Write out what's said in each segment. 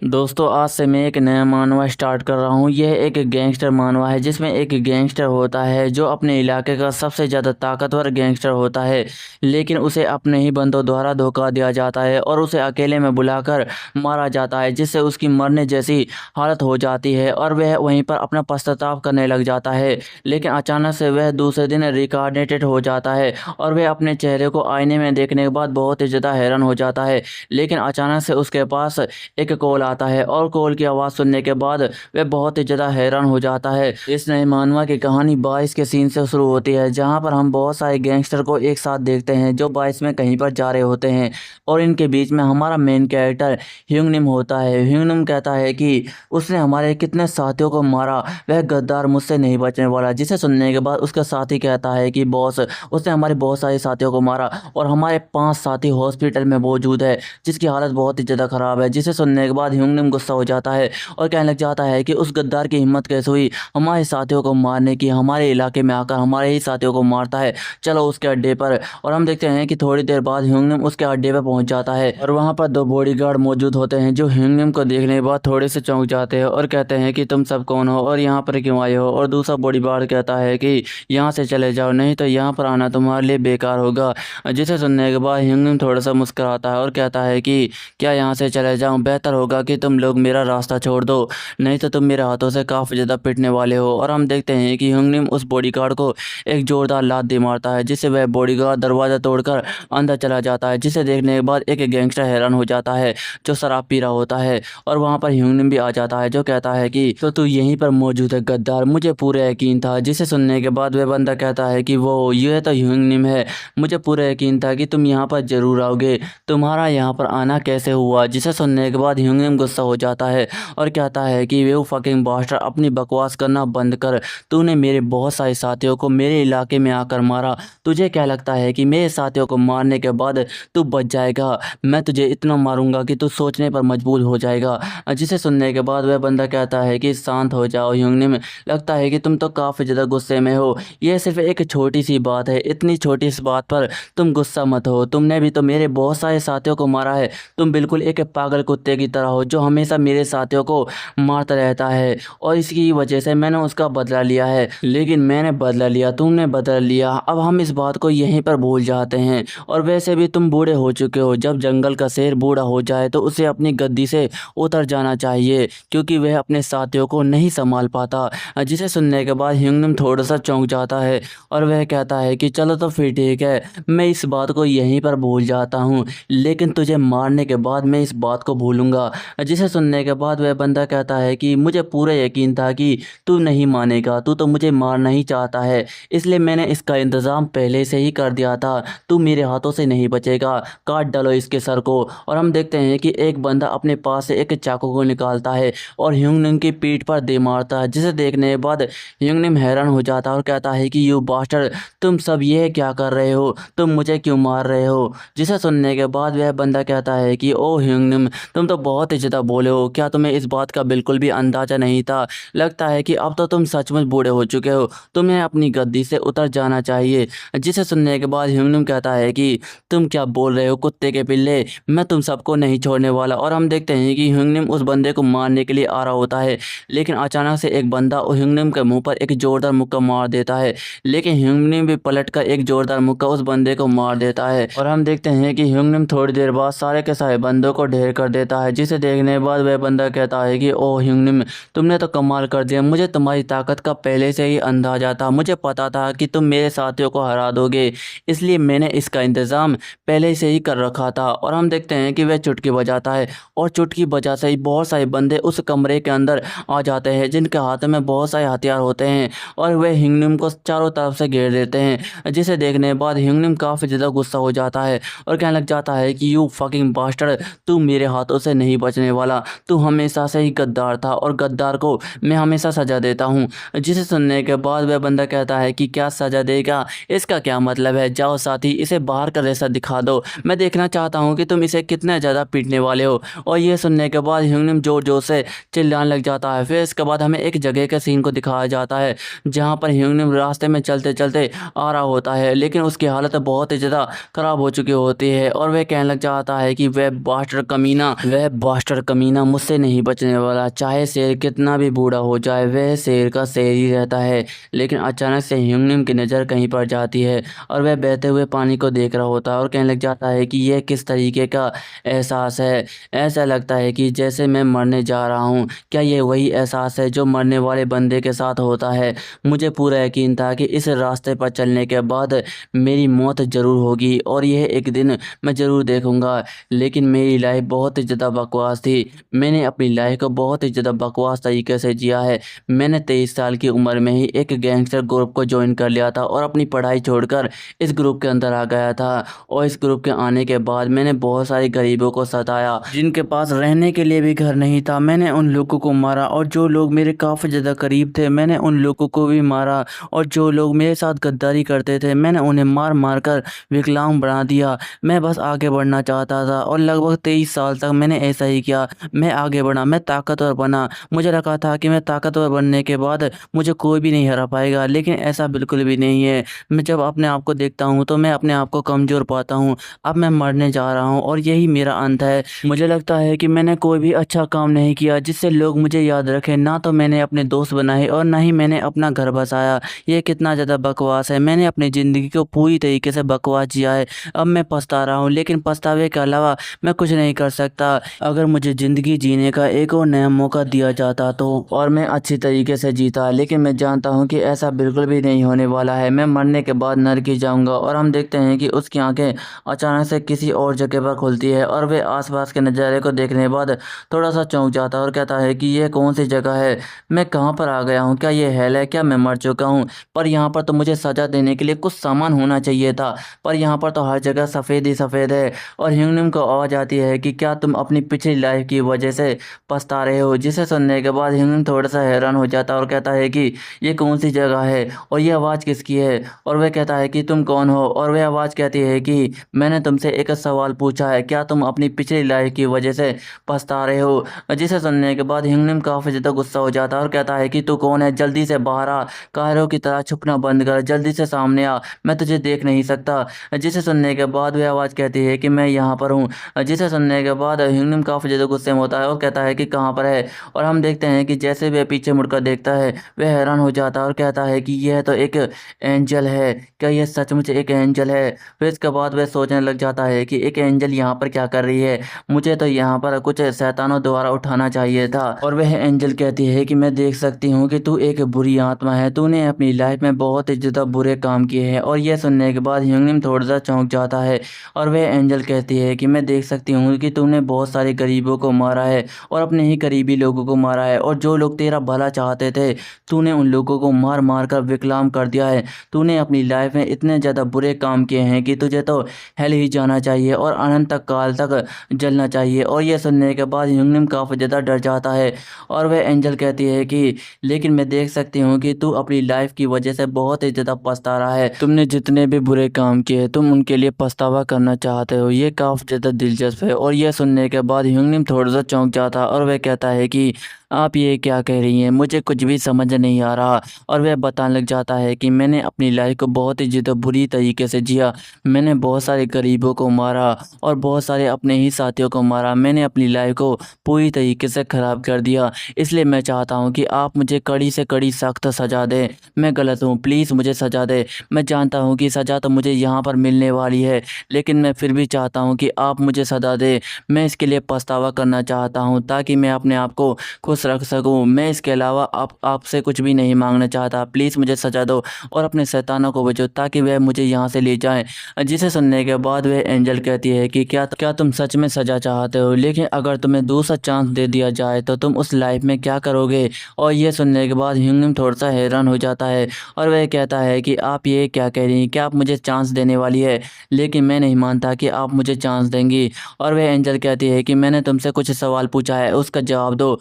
दोस्तों आज से मैं एक नया मानवा स्टार्ट कर रहा हूँ। यह एक गैंगस्टर मानवा है जिसमें एक गैंगस्टर होता है जो अपने इलाके का सबसे ज़्यादा ताकतवर गैंगस्टर होता है, लेकिन उसे अपने ही बंदों द्वारा धोखा दिया जाता है और उसे अकेले में बुलाकर मारा जाता है, जिससे उसकी मरने जैसी हालत हो जाती है और वह वहीं पर अपना पश्चाताप करने लग जाता है। लेकिन अचानक से वह दूसरे दिन रिकार्डेटेड हो जाता है और वह अपने चेहरे को आईने में देखने के बाद बहुत ही ज़्यादा हैरान हो जाता है। लेकिन अचानक से उसके पास एक कॉल आता है और कॉल की आवाज़ सुनने के बाद वह बहुत ही ज़्यादा हैरान हो जाता है। इस नए मानवा की कहानी 22 के सीन से शुरू होती है, जहां पर हम बहुत सारे गैंगस्टर को एक साथ देखते हैं जो 22 में कहीं पर जा रहे होते हैं और इनके बीच में हमारा मेन कैरेक्टर ह्यूंगनिम होता है। ह्यूंगनिम कहता है कि उसने हमारे कितने साथियों को मारा, वह गद्दार मुझसे नहीं बचने वाला। जिसे सुनने के बाद उसका साथी कहता है कि बॉस, उसने हमारे बहुत सारे साथियों को मारा और हमारे 5 साथी हॉस्पिटल में मौजूद है जिसकी हालत बहुत ही ज़्यादा ख़राब है। जिसे सुनने के बाद ह्यूंगनिम गुस्सा हो जाता है और कहने लग जाता है कि उस गद्दार की हिम्मत कैसे हुई हमारे साथियों को मारने की, हमारे इलाके में आकर हमारे ही साथियों को मारता है, चलो उसके अड्डे पर। और हम देखते हैं कि थोड़ी देर बाद ह्यूंगनिम उसके अड्डे पर पहुंच जाता है और वहां पर 2 बॉडीगार्ड मौजूद होते हैं जो ह्यूंगनिम को देखने के बाद थोड़े से चौंक जाते हैं और कहते हैं कि तुम सब कौन हो और यहाँ पर क्यों आए हो। और दूसरा बॉडीगार्ड कहता है कि यहाँ से चले जाओ, नहीं तो यहाँ पर आना तुम्हारे लिए बेकार होगा। जिसे सुनने के बाद ह्यूंगनिम थोड़ा सा मुस्कुराता है और कहता है कि क्या यहाँ से चले जाऊँ, बेहतर होगा कि तुम लोग मेरा रास्ता छोड़ दो, नहीं तो तुम मेरे हाथों से काफ़ी ज़्यादा पिटने वाले हो। और हम देखते हैं कि ह्यूंगनिम उस बॉडीगार्ड को एक जोरदार लात दे मारता है, जिससे वह बॉडीगार्ड दरवाज़ा तोड़कर अंदर चला जाता है। जिसे देखने के बाद एक गैंगस्टर हैरान हो जाता है जो शराब पी रहा होता है और वहाँ पर ह्यूंगनिम भी आ जाता है जो कहता है कि तो तू यहीं पर मौजूद है गद्दार, मुझे पूरा यकीन था। जिसे सुनने के बाद वह बंदा कहता है कि वो ये तो ह्यूंगनिम है, मुझे पूरा यकीन था कि तुम यहाँ पर ज़रूर आओगे, तुम्हारा यहाँ पर आना कैसे हुआ। जिसे सुनने के बाद ह्यूंगनिम गुस्सा हो जाता है और कहता है कि वे फकिंग बास्टर, अपनी बकवास करना बंद कर, तूने मेरे बहुत सारे साथियों को मेरे इलाके में आकर मारा, तुझे क्या लगता है कि मेरे साथियों को मारने के बाद तू बच जाएगा? मैं तुझे इतना मारूंगा कि तू सोचने पर मजबूर हो जाएगा। जिसे सुनने के बाद वह बंदा कहता है कि शांत हो जाओ ह्यूंगनिम, लगता है कि तुम तो काफ़ी ज़्यादा गुस्से में हो, यह सिर्फ एक छोटी सी बात है, इतनी छोटी सी बात पर तुम गुस्सा मत हो, तुमने भी तो मेरे बहुत सारे साथियों को मारा है, तुम बिल्कुल एक पागल कुत्ते की तरह हो जो हमेशा मेरे साथियों को मारता रहता है और इसकी वजह से मैंने उसका बदला लिया है। लेकिन मैंने बदला लिया, तुमने बदला लिया, अब हम इस बात को यहीं पर भूल जाते हैं। और वैसे भी तुम बूढ़े हो चुके हो, जब जंगल का शेर बूढ़ा हो जाए तो उसे अपनी गद्दी से उतर जाना चाहिए, क्योंकि वह अपने साथियों को नहीं संभाल पाता। जिसे सुनने के बाद ह्यूंगनिम थोड़ा सा चौंक जाता है और वह कहता है कि चलो तो फिर ठीक है, मैं इस बात को यहीं पर भूल जाता हूँ, लेकिन तुझे मारने के बाद मैं इस बात को भूलूंगा। जिसे सुनने के बाद वह बंदा कहता है कि मुझे पूरा यकीन था कि तू नहीं मानेगा, तू तो मुझे मारना ही चाहता है, इसलिए मैंने इसका इंतज़ाम पहले से ही कर दिया था, तू मेरे हाथों से नहीं बचेगा, काट डालो इसके सर को। और हम देखते हैं कि एक बंदा अपने पास से एक चाकू को निकालता है और ह्यूंगनिम की पीठ पर दे मारता है। जिसे देखने के बाद ह्यूंगनिम हैरान हो जाता है और कहता है कि यू बास्टर, तुम सब ये क्या कर रहे हो, तुम मुझे क्यों मार रहे हो। जिसे सुनने के बाद वह बंदा कहता है कि ओ ह्यूंगनिम, तुम तो बहुत ही ज़्यादा बोले हो, क्या तुम्हें इस बात का बिल्कुल भी अंदाज़ा नहीं था? लगता है कि अब तो तुम सचमुच बूढ़े हो चुके हो, तुम्हें अपनी गद्दी से उतर जाना चाहिए। जिसे सुनने के बाद ह्यूंगनिम कहता है कि तुम क्या बोल रहे हो कुत्ते के पिल्ले, मैं तुम सबको नहीं छोड़ने वाला। और हम देखते हैं कि ह्यूंगनिम उस बंदे को मारने के लिए आ रहा होता है, लेकिन अचानक से एक बंदा ह्यूंगनिम के मुंह पर एक जोरदार मुक्का मार देता है, लेकिन ह्यूंगनिम भी पलट कर एक जोरदार मुक्का उस बंदे को मार देता है। और हम देखते हैं कि ह्यूंगनिम थोड़ी देर बाद सारे के सारे बंदों को ढेर कर देता है। जिसे देखने के बाद वह बंदा कहता है कि ओ ह्यूंगनिम, तुमने तो कमाल कर दिया, मुझे तुम्हारी ताकत का पहले से ही अंदाजा था, मुझे पता था कि तुम मेरे साथियों को हरा दोगे, इसलिए मैंने इसका इंतज़ाम पहले से ही कर रखा था। और हम देखते हैं कि वह चुटकी बजाता है और चुटकी बजा से ही बहुत सारे बंदे उस कमरे के अंदर आ जाते हैं जिनके हाथों में बहुत सारे हथियार होते हैं और वह ह्यूंगनिम को चारों तरफ से घेर देते हैं। जिसे देखने के बाद ह्यूंगनिम काफ़ी ज़्यादा गुस्सा हो जाता है और कहने लग जाता है कि यू फकिंग बास्टर्ड, तू मेरे हाथों से नहीं बचने वाला, तू हमेशा से ही गद्दार था और गद्दार को मैं हमेशा सज़ा देता हूँ। जिसे सुनने के बाद वह बंदा कहता है कि क्या सज़ा देगा, इसका क्या मतलब है, जाओ साथी इसे बाहर का रास्ता दिखा दो, मैं देखना चाहता हूँ कि तुम इसे कितने ज़्यादा पीटने वाले हो। और ये सुनने के बाद ह्यूंगनिम जोर जोर से चिल्लाने लग जाता है। फिर इसके बाद हमें एक जगह के सीन को दिखाया जाता है जहाँ पर ह्यूंगनिम रास्ते में चलते चलते आ रहा होता है, लेकिन उसकी हालत बहुत ही ज़्यादा ख़राब हो चुकी होती है और वह कहने लग जाता है कि वह बास्टर कमीना, वह बास्टर गैंगस्टर कमीना मुझसे नहीं बचने वाला। चाहे शेर कितना भी बूढ़ा हो जाए, वह शेर का शेर ही रहता है। लेकिन अचानक से ह्यूंगनिम की नज़र कहीं पर जाती है और वह बहते हुए पानी को देख रहा होता है और कहने लग जाता है कि यह किस तरीके का एहसास है। ऐसा लगता है कि जैसे मैं मरने जा रहा हूँ। क्या ये वही एहसास है जो मरने वाले बंदे के साथ होता है? मुझे पूरा यकीन था कि इस रास्ते पर चलने के बाद मेरी मौत ज़रूर होगी और यह एक दिन मैं ज़रूर देखूंगा। लेकिन मेरी लाइफ बहुत ही ज़्यादा बकवास थी। मैंने अपनी लाइफ को बहुत ही ज़्यादा बकवास तरीके से जिया है। मैंने 23 साल की उम्र में ही एक गैंगस्टर ग्रुप को ज्वाइन कर लिया था और अपनी पढ़ाई छोड़कर इस ग्रुप के अंदर आ गया था। और इस ग्रुप के आने के बाद मैंने बहुत सारे गरीबों को सताया जिनके पास रहने के लिए भी घर नहीं था। मैंने उन लोगों को मारा और जो लोग मेरे काफ़ी ज़्यादा करीब थे मैंने उन लोगों को भी मारा। और जो लोग मेरे साथ गद्दारी करते थे मैंने उन्हें मार मार कर विकलांग बना दिया। मैं बस आगे बढ़ना चाहता था और लगभग 23 साल तक मैंने ऐसा ही किया। मैं आगे बढ़ा, मैं ताकतवर बना। मुझे लगा था कि मैं ताकतवर बनने के बाद मुझे कोई भी नहीं हरा पाएगा, लेकिन ऐसा बिल्कुल भी नहीं है। मैं जब अपने आप को देखता हूँ तो मैं अपने आप को कमज़ोर पाता हूँ। अब मैं मरने जा रहा हूँ और यही मेरा अंत है। मुझे लगता है कि मैंने कोई भी अच्छा काम नहीं किया जिससे लोग मुझे याद रखें। ना तो मैंने अपने दोस्त बनाए और ना ही मैंने अपना घर बसाया। ये कितना ज़्यादा बकवास है। मैंने अपनी ज़िंदगी को पूरी तरीके से बकवास जिया है। अब मैं पछता रहा हूँ, लेकिन पछतावे के अलावा मैं कुछ नहीं कर सकता। अगर मुझे ज़िंदगी जीने का एक और नया मौका दिया जाता तो और मैं अच्छी तरीके से जीता, लेकिन मैं जानता हूँ कि ऐसा बिल्कुल भी नहीं होने वाला है। मैं मरने के बाद नरक ही जाऊँगा। और हम देखते हैं कि उसकी आंखें अचानक से किसी और जगह पर खुलती है और वह आसपास के नज़ारे को देखने के बाद थोड़ा सा चौंक जाता है और कहता है कि यह कौन सी जगह है? मैं कहाँ पर आ गया हूँ? क्या ये हेल है? क्या मैं मर चुका हूँ? पर यहाँ पर तो मुझे सज़ा देने के लिए कुछ सामान होना चाहिए था, पर यहाँ पर तो हर जगह सफ़ेद ही सफ़ेद है। और ह्यूंगनिम को आवाज़ आती है कि क्या तुम अपनी पिछली लाइफ की वजह से पछता रहे हो? जिसे सुनने के बाद ह्यूंगनिम थोड़ा सा हैरान हो जाता है और कहता है कि ये कौन सी जगह है और ये आवाज़ किसकी है? और वह कहता है कि तुम कौन हो? और वह आवाज़ कहती है कि मैंने तुमसे एक सवाल पूछा है, क्या तुम अपनी पिछली लाइफ की वजह से पछता रहे हो? जिसे सुनने के बाद ह्यूंगनिम काफ़ी ज़्यादा गुस्सा हो जाता है और कहता है कि तू कौन है? जल्दी से बाहर आ, कायरों की तरह छुपना बंद कर, जल्दी से सामने आ, मैं तुझे देख नहीं सकता। जिसे सुनने के बाद वह आवाज़ कहती है कि मैं यहाँ पर हूँ। जिसे सुनने के बाद ह्यूंगनिम काफ़ी ज़्यादा गुस्से में होता है और कहता है कि कहाँ पर है? और हम देखते हैं कि जैसे वह पीछे मुड़कर देखता है वह हैरान हो जाता है और कहता है कि यह तो एक एंजल है। क्या यह सचमुच एक एंजल है? फिर इसके बाद वह सोचने लग जाता है कि एक एंजल यहाँ पर क्या कर रही है? मुझे तो यहाँ पर कुछ शैतानों द्वारा उठाना चाहिए था। और वह एंजल कहती है कि मैं देख सकती हूँ कि तू एक बुरी आत्मा है, तूने अपनी लाइफ में बहुत ही ज़्यादा बुरे काम किए हैं। और यह सुनने के बाद ह्यूंगनिम थोड़ा सा चौंक जाता है और वह एंजल कहती है कि मैं देख सकती हूँ कि तूने बहुत सारे गरीबों को मारा है और अपने ही करीबी लोगों को मारा है, और जो लोग तेरा भला चाहते थे तूने उन लोगों को मार मार कर विकलांग कर दिया है। तूने अपनी लाइफ में इतने ज़्यादा बुरे काम किए हैं कि तुझे तो हेल ही जाना चाहिए और अनंत काल तक जलना चाहिए। और यह सुनने के बाद ह्यूंगनिम काफ़ी ज़्यादा डर जाता है और वह एंजल कहती है कि लेकिन मैं देख सकती हूँ कि तू अपनी लाइफ की वजह से बहुत ही ज़्यादा पछता रहा है। तुमने जितने भी बुरे काम किए तुम उनके लिए पछतावा करना चाहते हो। ये काफ़ी ज़्यादा दिलचस्प है। और यह सुनने के बाद ह्यूंगनिम थोड़ा सा चौंक जाता है और वह कहता है कि आप ये क्या कह रही हैं? मुझे कुछ भी समझ नहीं आ रहा। और वह बताने लग जाता है कि मैंने अपनी लाइफ को बहुत ही ज़्यादा बुरी तरीके से जिया। मैंने बहुत सारे गरीबों को मारा और बहुत सारे अपने ही साथियों को मारा। मैंने अपनी लाइफ को पूरी तरीके से ख़राब कर दिया। इसलिए मैं चाहता हूँ कि आप मुझे कड़ी से कड़ी सख्त सज़ा दें। मैं गलत हूँ, प्लीज़ मुझे सज़ा दें। मैं जानता हूँ कि सज़ा तो मुझे यहाँ पर मिलने वाली है, लेकिन मैं फिर भी चाहता हूँ कि आप मुझे सज़ा दें। मैं इसके लिए पछतावा करना चाहता हूँ ताकि मैं अपने आप को खुश रख सकूँ। मैं इसके अलावा आपसे कुछ भी नहीं मांगना चाहता। प्लीज़ मुझे सज़ा दो और अपने शैतानों को भेजो ताकि वह मुझे यहाँ से ले जाएं। जिसे सुनने के बाद वह एंजल कहती है कि क्या तुम सच में सज़ा चाहते हो? लेकिन अगर तुम्हें दूसरा चांस दे दिया जाए तो तुम उस लाइफ में क्या करोगे? और ये सुनने के बाद ह्यूंगनिम थोड़ा सा हैरान हो जाता है और वह कहता है कि आप ये क्या कह रही हैं? क्या आप मुझे चांस देने वाली है? लेकिन मैं नहीं मानता कि आप मुझे चांस देंगी। और वह एंजल कहती है कि मैंने तुमसे कुछ सवाल पूछा है, उसका जवाब दो।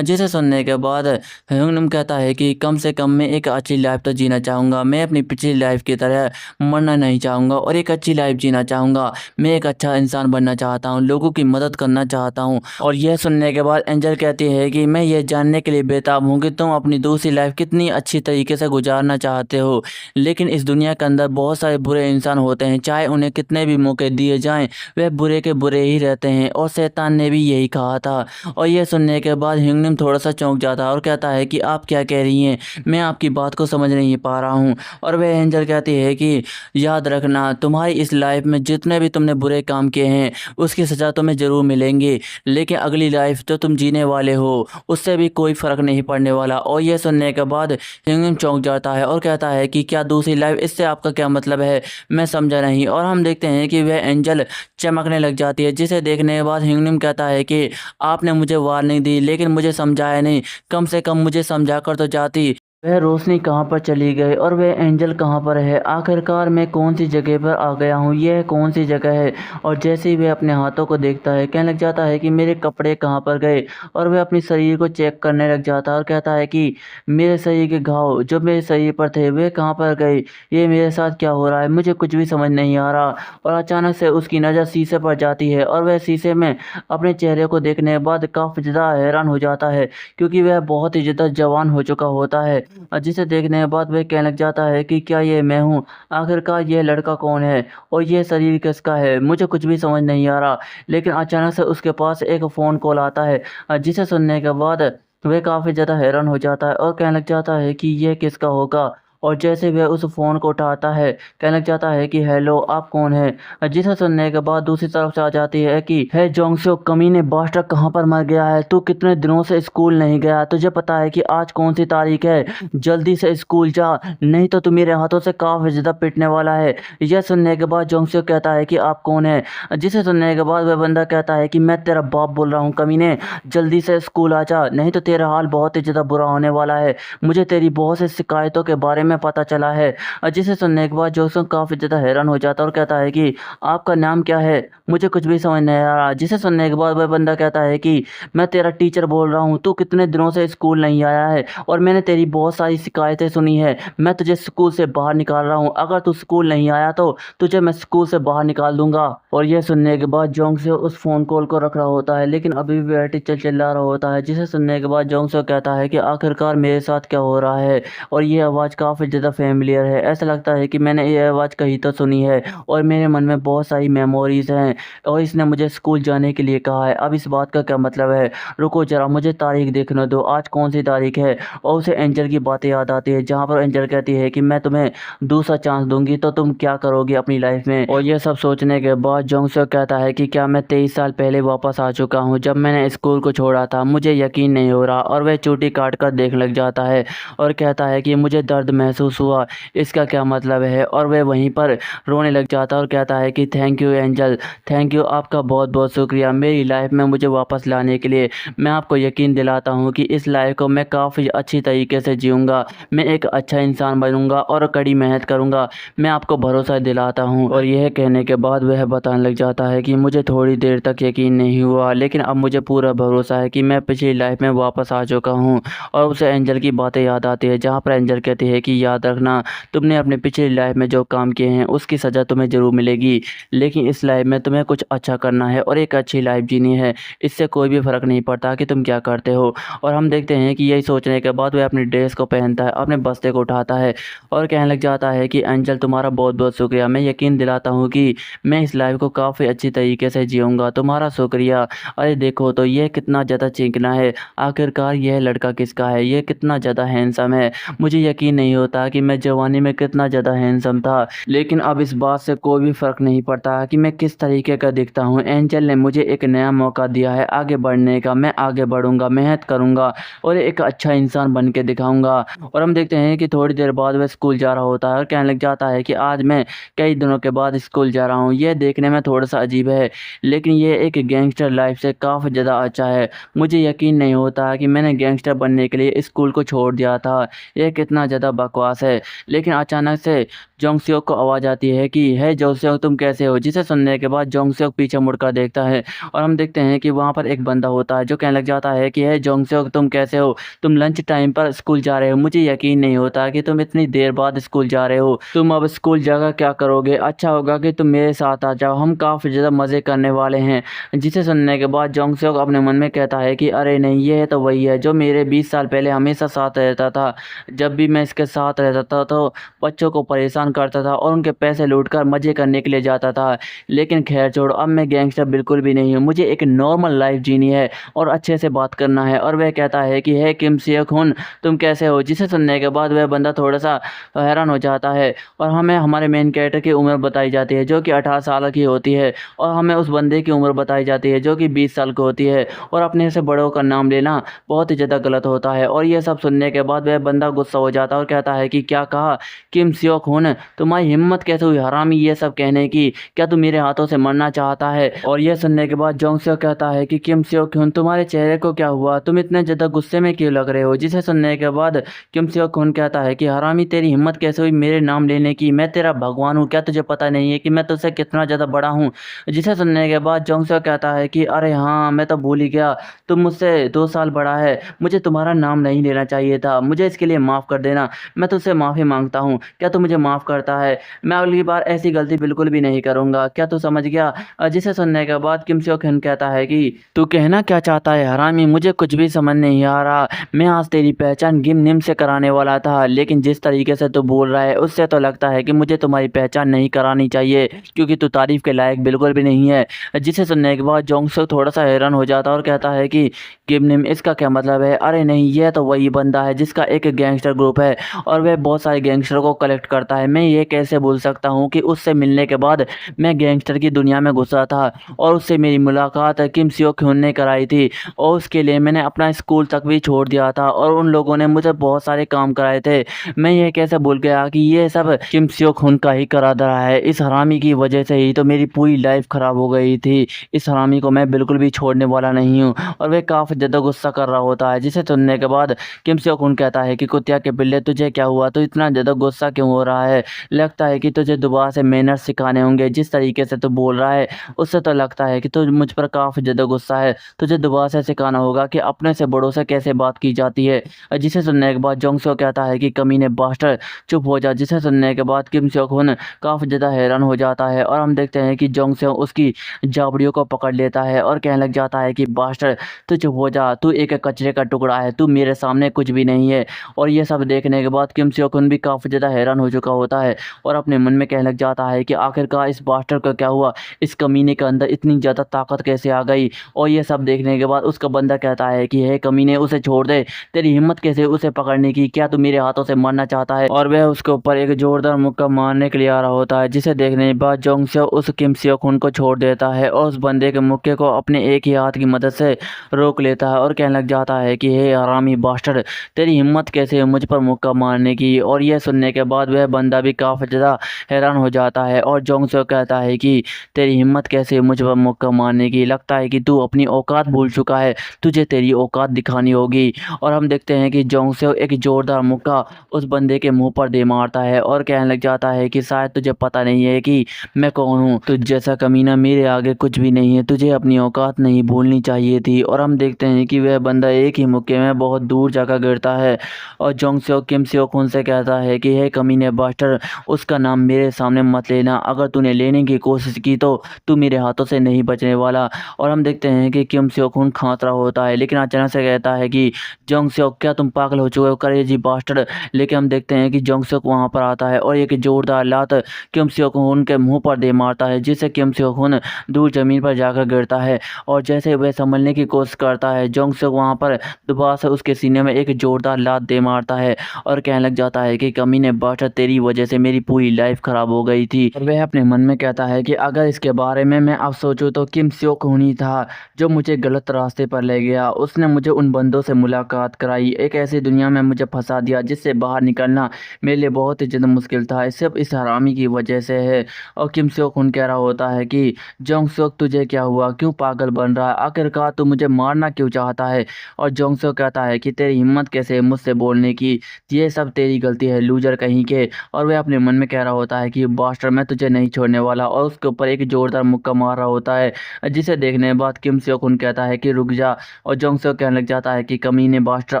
जिसे सुनने के बाद ह्यूंगनम कहता है कि कम से कम मैं एक अच्छी लाइफ तो जीना चाहूँगा, मैं अपनी पिछली लाइफ की तरह मरना नहीं चाहूँगा और एक अच्छी लाइफ जीना चाहूँगा। मैं एक अच्छा इंसान बनना चाहता हूँ, लोगों की मदद करना चाहता हूँ। और यह सुनने के बाद एंजल कहती है कि मैं ये जानने के लिए बेताब हूँ कि तुम अपनी दूसरी लाइफ कितनी अच्छी तरीके से गुजारना चाहते हो, लेकिन इस दुनिया के अंदर बहुत सारे बुरे इंसान होते हैं, चाहे उन्हें कितने भी मौके दिए जाएं वह बुरे के बुरे ही रहते हैं और शैतान ने भी यही कहा था। और यह सुनने के बाद ह्यूंगनम थोड़ा सा चौंक जाता है और कहता है कि आप क्या कह रही हैं, मैं आपकी बात को समझ नहीं पा रहा हूँ। और वह एंजल कहती है कि याद रखना, तुम्हारी इस लाइफ में जितने भी तुमने बुरे काम किए हैं उसकी सज़ा तुम्हें ज़रूर मिलेंगी, लेकिन अगली लाइफ जो तुम जीने वाले हो उससे भी कोई फ़र्क नहीं पड़ने वाला। और यह सुनने के बाद ह्यूंगनम चौंक जाता है और कहता है कि क्या दूसरी लाइफ, इससे आपका क्या मतलब है, मैं समझा नहीं। और हम देखते हैं कि वह एंजल चमकने लग जाती है, जिसे देखने के बाद ह्यूंगनम कहता है कि आपने मुझे वार्निंग दी लेकिन मुझे समझाया नहीं, कम से कम मुझे समझा कर तो जाती। वह रोशनी कहाँ पर चली गई और वह एंजल कहाँ पर है, आखिरकार मैं कौन सी जगह पर आ गया हूँ, यह कौन सी जगह है। और जैसे ही वह अपने हाथों को देखता है कहने लग जाता है कि मेरे कपड़े कहाँ पर गए। और वह अपने शरीर को चेक करने लग जाता है और कहता है कि मेरे शरीर के घाव जो मेरे शरीर पर थे वे कहाँ पर गए, ये मेरे साथ क्या हो रहा है, मुझे कुछ भी समझ नहीं आ रहा। और अचानक से उसकी नज़र शीशे पर जाती है और वह शीशे में अपने चेहरे को देखने के बाद काफ़ी ज़्यादा हैरान हो जाता है, क्योंकि वह बहुत ही ज़्यादा जवान हो चुका होता है। जिसे देखने के बाद वह कहने लग जाता है कि क्या ये मैं हूँ, आखिरकार यह लड़का कौन है और यह शरीर किसका है, मुझे कुछ भी समझ नहीं आ रहा। लेकिन अचानक से उसके पास एक फ़ोन कॉल आता है, जिसे सुनने के बाद वह काफ़ी ज़्यादा हैरान हो जाता है और कहने लग जाता है कि यह किसका होगा। और जैसे वह उस फ़ोन को उठाता है कहने लग जाता है कि हेलो, आप कौन हैं। जिसे सुनने के बाद दूसरी तरफ से आ जाती है कि है जोंगसो, कमीने बास्टर कहाँ पर मर गया है, तू कितने दिनों से स्कूल नहीं गया, तुझे पता है कि आज कौन सी तारीख है, जल्दी से स्कूल जा नहीं तो तू मेरे हाथों से काफ़ी ज़्यादा पिटने वाला है। यह सुनने के बाद जोंगसो कहता है कि आप कौन हैं। जिसे सुनने के बाद वह बंदा कहता है कि मैं तेरा बाप बोल रहा हूँ, कमीने जल्दी से स्कूल आ जा नहीं तो तेरा हाल बहुत ही ज़्यादा बुरा होने वाला है, मुझे तेरी बहुत सी शिकायतों के बारे में पता चला है। जिसे सुनने के बाद जोंगसो काफ़ी ज़्यादा हैरान हो जाता है और कहता है कि आपका नाम क्या है, मुझे कुछ भी समझ नहीं आ रहा। जिसे सुनने के बाद वह बंदा कहता है कि मैं तेरा टीचर बोल रहा हूँ, तू कितने दिनों से स्कूल नहीं आया है और मैंने तेरी बहुत सारी शिकायतें सुनी है, मैं तुझे स्कूल से बाहर निकाल रहा हूँ, अगर तू स्कूल नहीं आया तो तुझे मैं स्कूल से बाहर निकाल दूंगा। और यह सुनने के बाद जोंगसो उस फ़ोन कॉल को रख रहा होता है, लेकिन अभी भी वह टीचर चिल्ला रहा होता है। जिसे सुनने के बाद जोंगसो कहता है कि आखिरकार मेरे साथ क्या हो रहा है और ये आवाज़ काफ़ी ज़्यादा फेमिलियर है, ऐसा लगता है कि मैंने ये आवाज़ कहीं तो सुनी है और मेरे मन में बहुत सारी मेमोरीज़ हैं और इसने मुझे स्कूल जाने के लिए कहा है। अब इस बात का क्या मतलब है, रुको ज़रा मुझे तारीख देखने दो, आज कौन सी तारीख है। और उसे एंजल की बातें याद आती है, जहाँ पर एंजल कहती है कि मैं तुम्हें दूसरा चांस दूंगी तो तुम क्या करोगी अपनी लाइफ में। और ये सब सोचने के बाद जोंगसो कहता है कि क्या मैं 23 साल पहले वापस आ चुका हूँ, जब मैंने स्कूल को छोड़ा था, मुझे यकीन नहीं हो रहा। और वह चोटी काट कर देखने लग जाता है और कहता है कि मुझे दर्द महसूस हुआ, इसका क्या मतलब है। और वह वहीं पर रोने लग जाता है और कहता है कि thank you angel, thank you, आपका बहुत बहुत शुक्रिया मेरी लाइफ में मुझे वापस लाने के लिए। मैं आपको यकीन दिलाता हूँ कि इस लाइफ को मैं काफ़ी अच्छी तरीके से जीऊँगा, मैं एक अच्छा इंसान बनूँगा और कड़ी मेहनत करूँगा, मैं आपको भरोसा दिलाता हूँ। और यह कहने के बाद वह बताने लग जाता है कि मुझे थोड़ी देर तक यकीन नहीं हुआ, लेकिन अब मुझे पूरा भरोसा है कि मैं पिछली लाइफ में वापस आ चुका हूँ। और उसे एंजल की बातें याद आती है, जहाँ पर एंजल कहती है कि याद रखना, तुमने अपने पिछली लाइफ में जो काम किए हैं उसकी सज़ा तुम्हें ज़रूर मिलेगी, लेकिन इस लाइफ में तुम्हें कुछ अच्छा करना है और एक अच्छी लाइफ जीनी है, इससे कोई भी फ़र्क नहीं पड़ता कि तुम क्या करते हो। और हम देखते हैं कि यही सोचने के बाद वह अपनी ड्रेस को पहनता है, अपने बस्ते को उठाता है और कहने लग जाता है कि एंजल तुम्हारा बहुत बहुत शुक्रिया, मैं यकीन दिलाता हूँ कि मैं इस लाइफ को काफ़ी अच्छी तरीके से जीऊँगा, तुम्हारा शुक्रिया। अरे देखो तो ये कितना ज़्यादा चिकना है, आखिरकार यह लड़का किसका है, ये कितना ज़्यादा हैंडसम है, मुझे यकीन नहीं होता कि मैं जवानी में कितना ज़्यादा हैंडसम था, लेकिन अब इस बात से कोई भी फ़र्क नहीं पड़ता कि मैं किस तरीके का दिखता हूँ। एंजल ने मुझे एक नया मौका दिया है आगे बढ़ने का, मैं आगे बढ़ूँगा, मेहनत करूँगा और एक अच्छा इंसान बन के दिखाऊँगा। और हम देखते हैं कि थोड़ी देर बाद वह स्कूल जा रहा होता है और कहने लग जाता है कि आज मैं कई दिनों के बाद स्कूल जा रहा हूँ, यह देखने में थोड़ा सा अजीब है, लेकिन ये एक गैंगस्टर लाइफ से काफ़ी ज़्यादा अच्छा है। मुझे यकीन नहीं होता कि मैंने गैंगस्टर बनने के लिए स्कूल को छोड़ दिया था, यह कितना ज़्यादा बकवास है। लेकिन अचानक से जोंग सियोक को आवाज़ आती है कि हे जोंग सियोक तुम कैसे हो? जिसे सुनने के बाद जोंग सियोक पीछे मुड़कर देखता है और हम देखते हैं कि वहाँ पर एक बंदा होता है जो कहने लग जाता है कि हे जोंग सियोक तुम कैसे हो? तुम लंच टाइम पर स्कूल जा रहे हो। मुझे यकीन नहीं होता कि तुम इतनी देर बाद स्कूल जा रहे हो। तुम अब स्कूल जाकर क्या करोगे? अच्छा होगा कि तुम मेरे साथ आ जाओ, हम काफ़ी ज़्यादा मज़े करने वाले हैं। जिसे सुनने के बाद जोंग सियोक अपने मन में कहता है कि अरे नहीं, ये तो वही है जो मेरे 20 साल पहले हमेशा साथ रहता था। जब भी मैं इसके साथ रहता था तो बच्चों को परेशान करता था और उनके पैसे लूटकर मज़े करने के लिए जाता था। लेकिन खैर छोड़ो, अब मैं गैंगस्टर बिल्कुल भी नहीं हूँ। मुझे एक नॉर्मल लाइफ जीनी है और अच्छे से बात करना है। और वह कहता है कि हे किम सियोक हुन तुम कैसे हो? जिसे सुनने के बाद वह बंदा थोड़ा सा हैरान हो जाता है और हमें हमारे मेन कैरेक्टर की उम्र बताई जाती है जो कि 18 साल की होती है और हमें उस बंदे की उम्र बताई जाती है जो कि 20 साल की होती है। और अपने से बड़ों का नाम लेना बहुत ही ज़्यादा गलत होता है। और ये सब सुनने के बाद वह बंदा गुस्सा हो जाता है और कहता है कि क्या कहा? किम सियोक हुन, तुम्हारी हिम्मत कैसे हुई हरामी ये सब कहने की? क्या तू मेरे हाथों से मरना चाहता है? और यह सुनने के बाद जोंग सियोक कहता है कि किम सियोक हुन तुम्हारे चेहरे को क्या हुआ? तुम इतने ज़्यादा गुस्से में क्यों लग रहे हो? जिसे सुनने के बाद किम सियोक हुन कहता है कि हरामी तेरी हिम्मत कैसे हुई मेरे नाम लेने की? मैं तेरा भगवान हूँ, क्या तुझे पता नहीं है कि मैं तुझसे कितना ज़्यादा बड़ा हूँ? जिसे सुनने के बाद जोंग सियोक कहता है कि अरे हाँ, मैं तो भूल ही गया, तुम मुझसे 2 साल बड़ा है। मुझे तुम्हारा नाम नहीं लेना चाहिए था। मुझे इसके लिए माफ़ कर देना। मैं तुझसे माफ़ी माँगता हूँ। क्या तू मुझे माफ़ करता है? मैं अगली बार ऐसी गलती बिल्कुल भी नहीं करूँगा। क्या तू समझ गया? जिसे सुनने के बाद किम सियोक हुन कहता है कि तू कहना क्या चाहता है हरामी? मुझे कुछ भी समझ नहीं आ रहा। मैं आज तेरी पहचान गिम निम से कराने वाला था, लेकिन जिस तरीके से तू बोल रहा है उससे तो लगता है कि मुझे तुम्हारी पहचान नहीं करानी चाहिए क्योंकि तू तारीफ़ के लायक बिल्कुल भी नहीं है। जिसे सुनने के बाद जोंग सियोक थोड़ा-सा हैरान हो जाता है और कहता है कि गिम निम इसका क्या मतलब है? अरे नहीं, ये तो वही बंदा है जिसका एक गैंगस्टर ग्रुप है और वह बहुत सारे गैंगस्टर को कलेक्ट करता है। मैं ये कैसे भूल सकता हूँ कि उससे मिलने के बाद मैं गैंगस्टर की दुनिया में घुसा था और उससे मेरी मुलाकात किम सियोक हुन ने कराई थी और उसके लिए मैंने अपना स्कूल तक भी छोड़ दिया था और उन लोगों ने मुझे बहुत सारे काम कराए थे। मैं ये कैसे भूल गया कि ये सब किम सियोक हुन का ही करा रहा है। इस हरामी की वजह से ही तो मेरी पूरी लाइफ खराब हो गई थी। इस हरामी को मैं बिल्कुल भी छोड़ने वाला नहीं हूँ। और वह काफ़ी ज़्यादा गुस्सा कर रहा होता है। जिसे सुनने के बाद किम सियोक हुन कहता है कि कुत्तिया के पिल्ले तुझे क्या हुआ? तू इतना ज़्यादा गुस्सा क्यों हो रहा है? लगता है कि तुझे दोबारा से मैनर्स सिखाने होंगे। जिस तरीके से तू बोल रहा है उससे तो लगता है कि तू मुझ पर काफ़ी ज़्यादा गुस्सा है। तुझे दोबारा से सिखाना होगा कि अपने से बड़ों से कैसे बात की जाती है। जिसे सुनने के बाद जोंग सियोक कहता है कि कमीने बास्टर चुप हो जा। जिसे सुनने के बाद किम सियोक हुन काफ़ी ज़्यादा हैरान हो जाता है और हम देखते हैं कि जोंग सियोक उसकी जाबड़ियों को पकड़ लेता है और कहने लग जाता है कि बास्टर तू चुप हो जा, तू एक कचरे का टुकड़ा है, तू मेरे सामने कुछ भी नहीं है। और ये सब देखने के बाद किम सियोक हुन भी काफ़ी ज़्यादा हैरान हो चुका होता है और अपने मन में कहने लग जाता है कि आखिरकार इस बास्टर को क्या हुआ? इस कमीने के अंदर इतनी ज़्यादा ताकत कैसे आ गई? और ये सब देखने के बाद उसका बंदा कहता है कि हे कमीने, उसे छोड़ दे। तेरी हिम्मत कैसे उसे पकड़ने की? क्या तू मेरे हाथों से मरना चाहता है? और वह उसके ऊपर एक जोरदार मुक्का मारने के लिए आ रहा होता है, जिसे देखने के बाद जोंग सियोक उस किम सियोक हुन को छोड़ देता है और उस बंदे के मुक्के को अपने एक ही हाथ की मदद से रोक लेता है और कहने लग जाता है कि हे हरामी बास्टर, तेरी हिम्मत कैसे है मुझ पर मुक्का मारने की? और यह सुनने के बाद वह बंदा भी काफ़ी ज़्यादा हैरान हो जाता है और जोंग सियोक कहता है कि तेरी हिम्मत कैसे है मुझ पर मुक्का मारने की? लगता है कि तू अपनी औकात भूल चुका है, तुझे तेरी औकात दिखानी होगी। और हम देखते हैं कि जोंग सियोक एक जोरदार मुक्का उस बंदे के मुंह पर दे मारता है और कहने लग जाता है कि शायद तुझे पता नहीं है कि मैं कौन हूँ। तुझ जैसा कमीना मेरे आगे कुछ भी नहीं है, तुझे अपनी औकात नहीं भूलनी चाहिए थी। और हम देखते हैं कि वह बंदा एक ही मुक्के में बहुत दूर जाकर गिरता है और जोंग सियोक किम सियोक हुन से कहता है कि हे कमीने बास्टर, उसका नाम मेरे सामने मत लेना। अगर तूने लेने की कोशिश की तो तू मेरे हाथों से नहीं बचने वाला। और हम देखते हैं कि किम सियोक हुन खांस रहा होता है लेकिन अचानक से कहता है कि जोंग सियोक, क्या तुम पागल हो चुके हो करेजी बास्टर? लेकिन हम देखते हैं कि जोंग सियोक वहाँ पर आता है और एक जोरदार लात किम सियोक हुन के मुंह पर दे मारता है, जिससे किम सियोक हुन दूर जमीन पर जाकर गिरता है। और जैसे वह संभलने की कोशिश करता है, जोंग सियोक वहाँ पर दोबारा से उसके सीने में एक जोरदार लात दे मारता है और कहने लग जाता है कि कमीने बास्टर, तेरी वजह से मेरी पूरी लाइफ खराब हो गई थी। और वह अपने मन में कहता है कि अगर इसके बारे में मैं अब सोचूं तो किम सियोक हुन ही था जो मुझे गलत रास्ते पर ले गया। उसने मुझे उन बंदों से मुलाकात कराई, एक ऐसी दुनिया में मुझे फंसा दिया जिससे बाहर निकलना मेरे लिए बहुत ही ज़्यादा मुश्किल था। सिर्फ इस हरामी की वजह से है। और किम सियोक हुन कह रहा होता है कि जोंग सियोक, तुझे क्या हुआ? क्यों पागल बन रहा है? आखिरकार तू मुझे मारना क्यों चाहता है? और जोंग सियोक कहता है कि तेरी हिम्मत कैसे है मुझसे बोलने की? ये सब सब तेरी गलती है लूजर कहीं के। और वह अपने मन में कह रहा होता है कि बास्टर मैं तुझे नहीं छोड़ने वाला, और उसके ऊपर एक जोरदार मुक्का मार रहा होता है, जिसे देखने के बाद किम सियोक उन कहता है कि रुक जा। और जोंग सियोक कहने लग जाता है कि कमीने बास्टर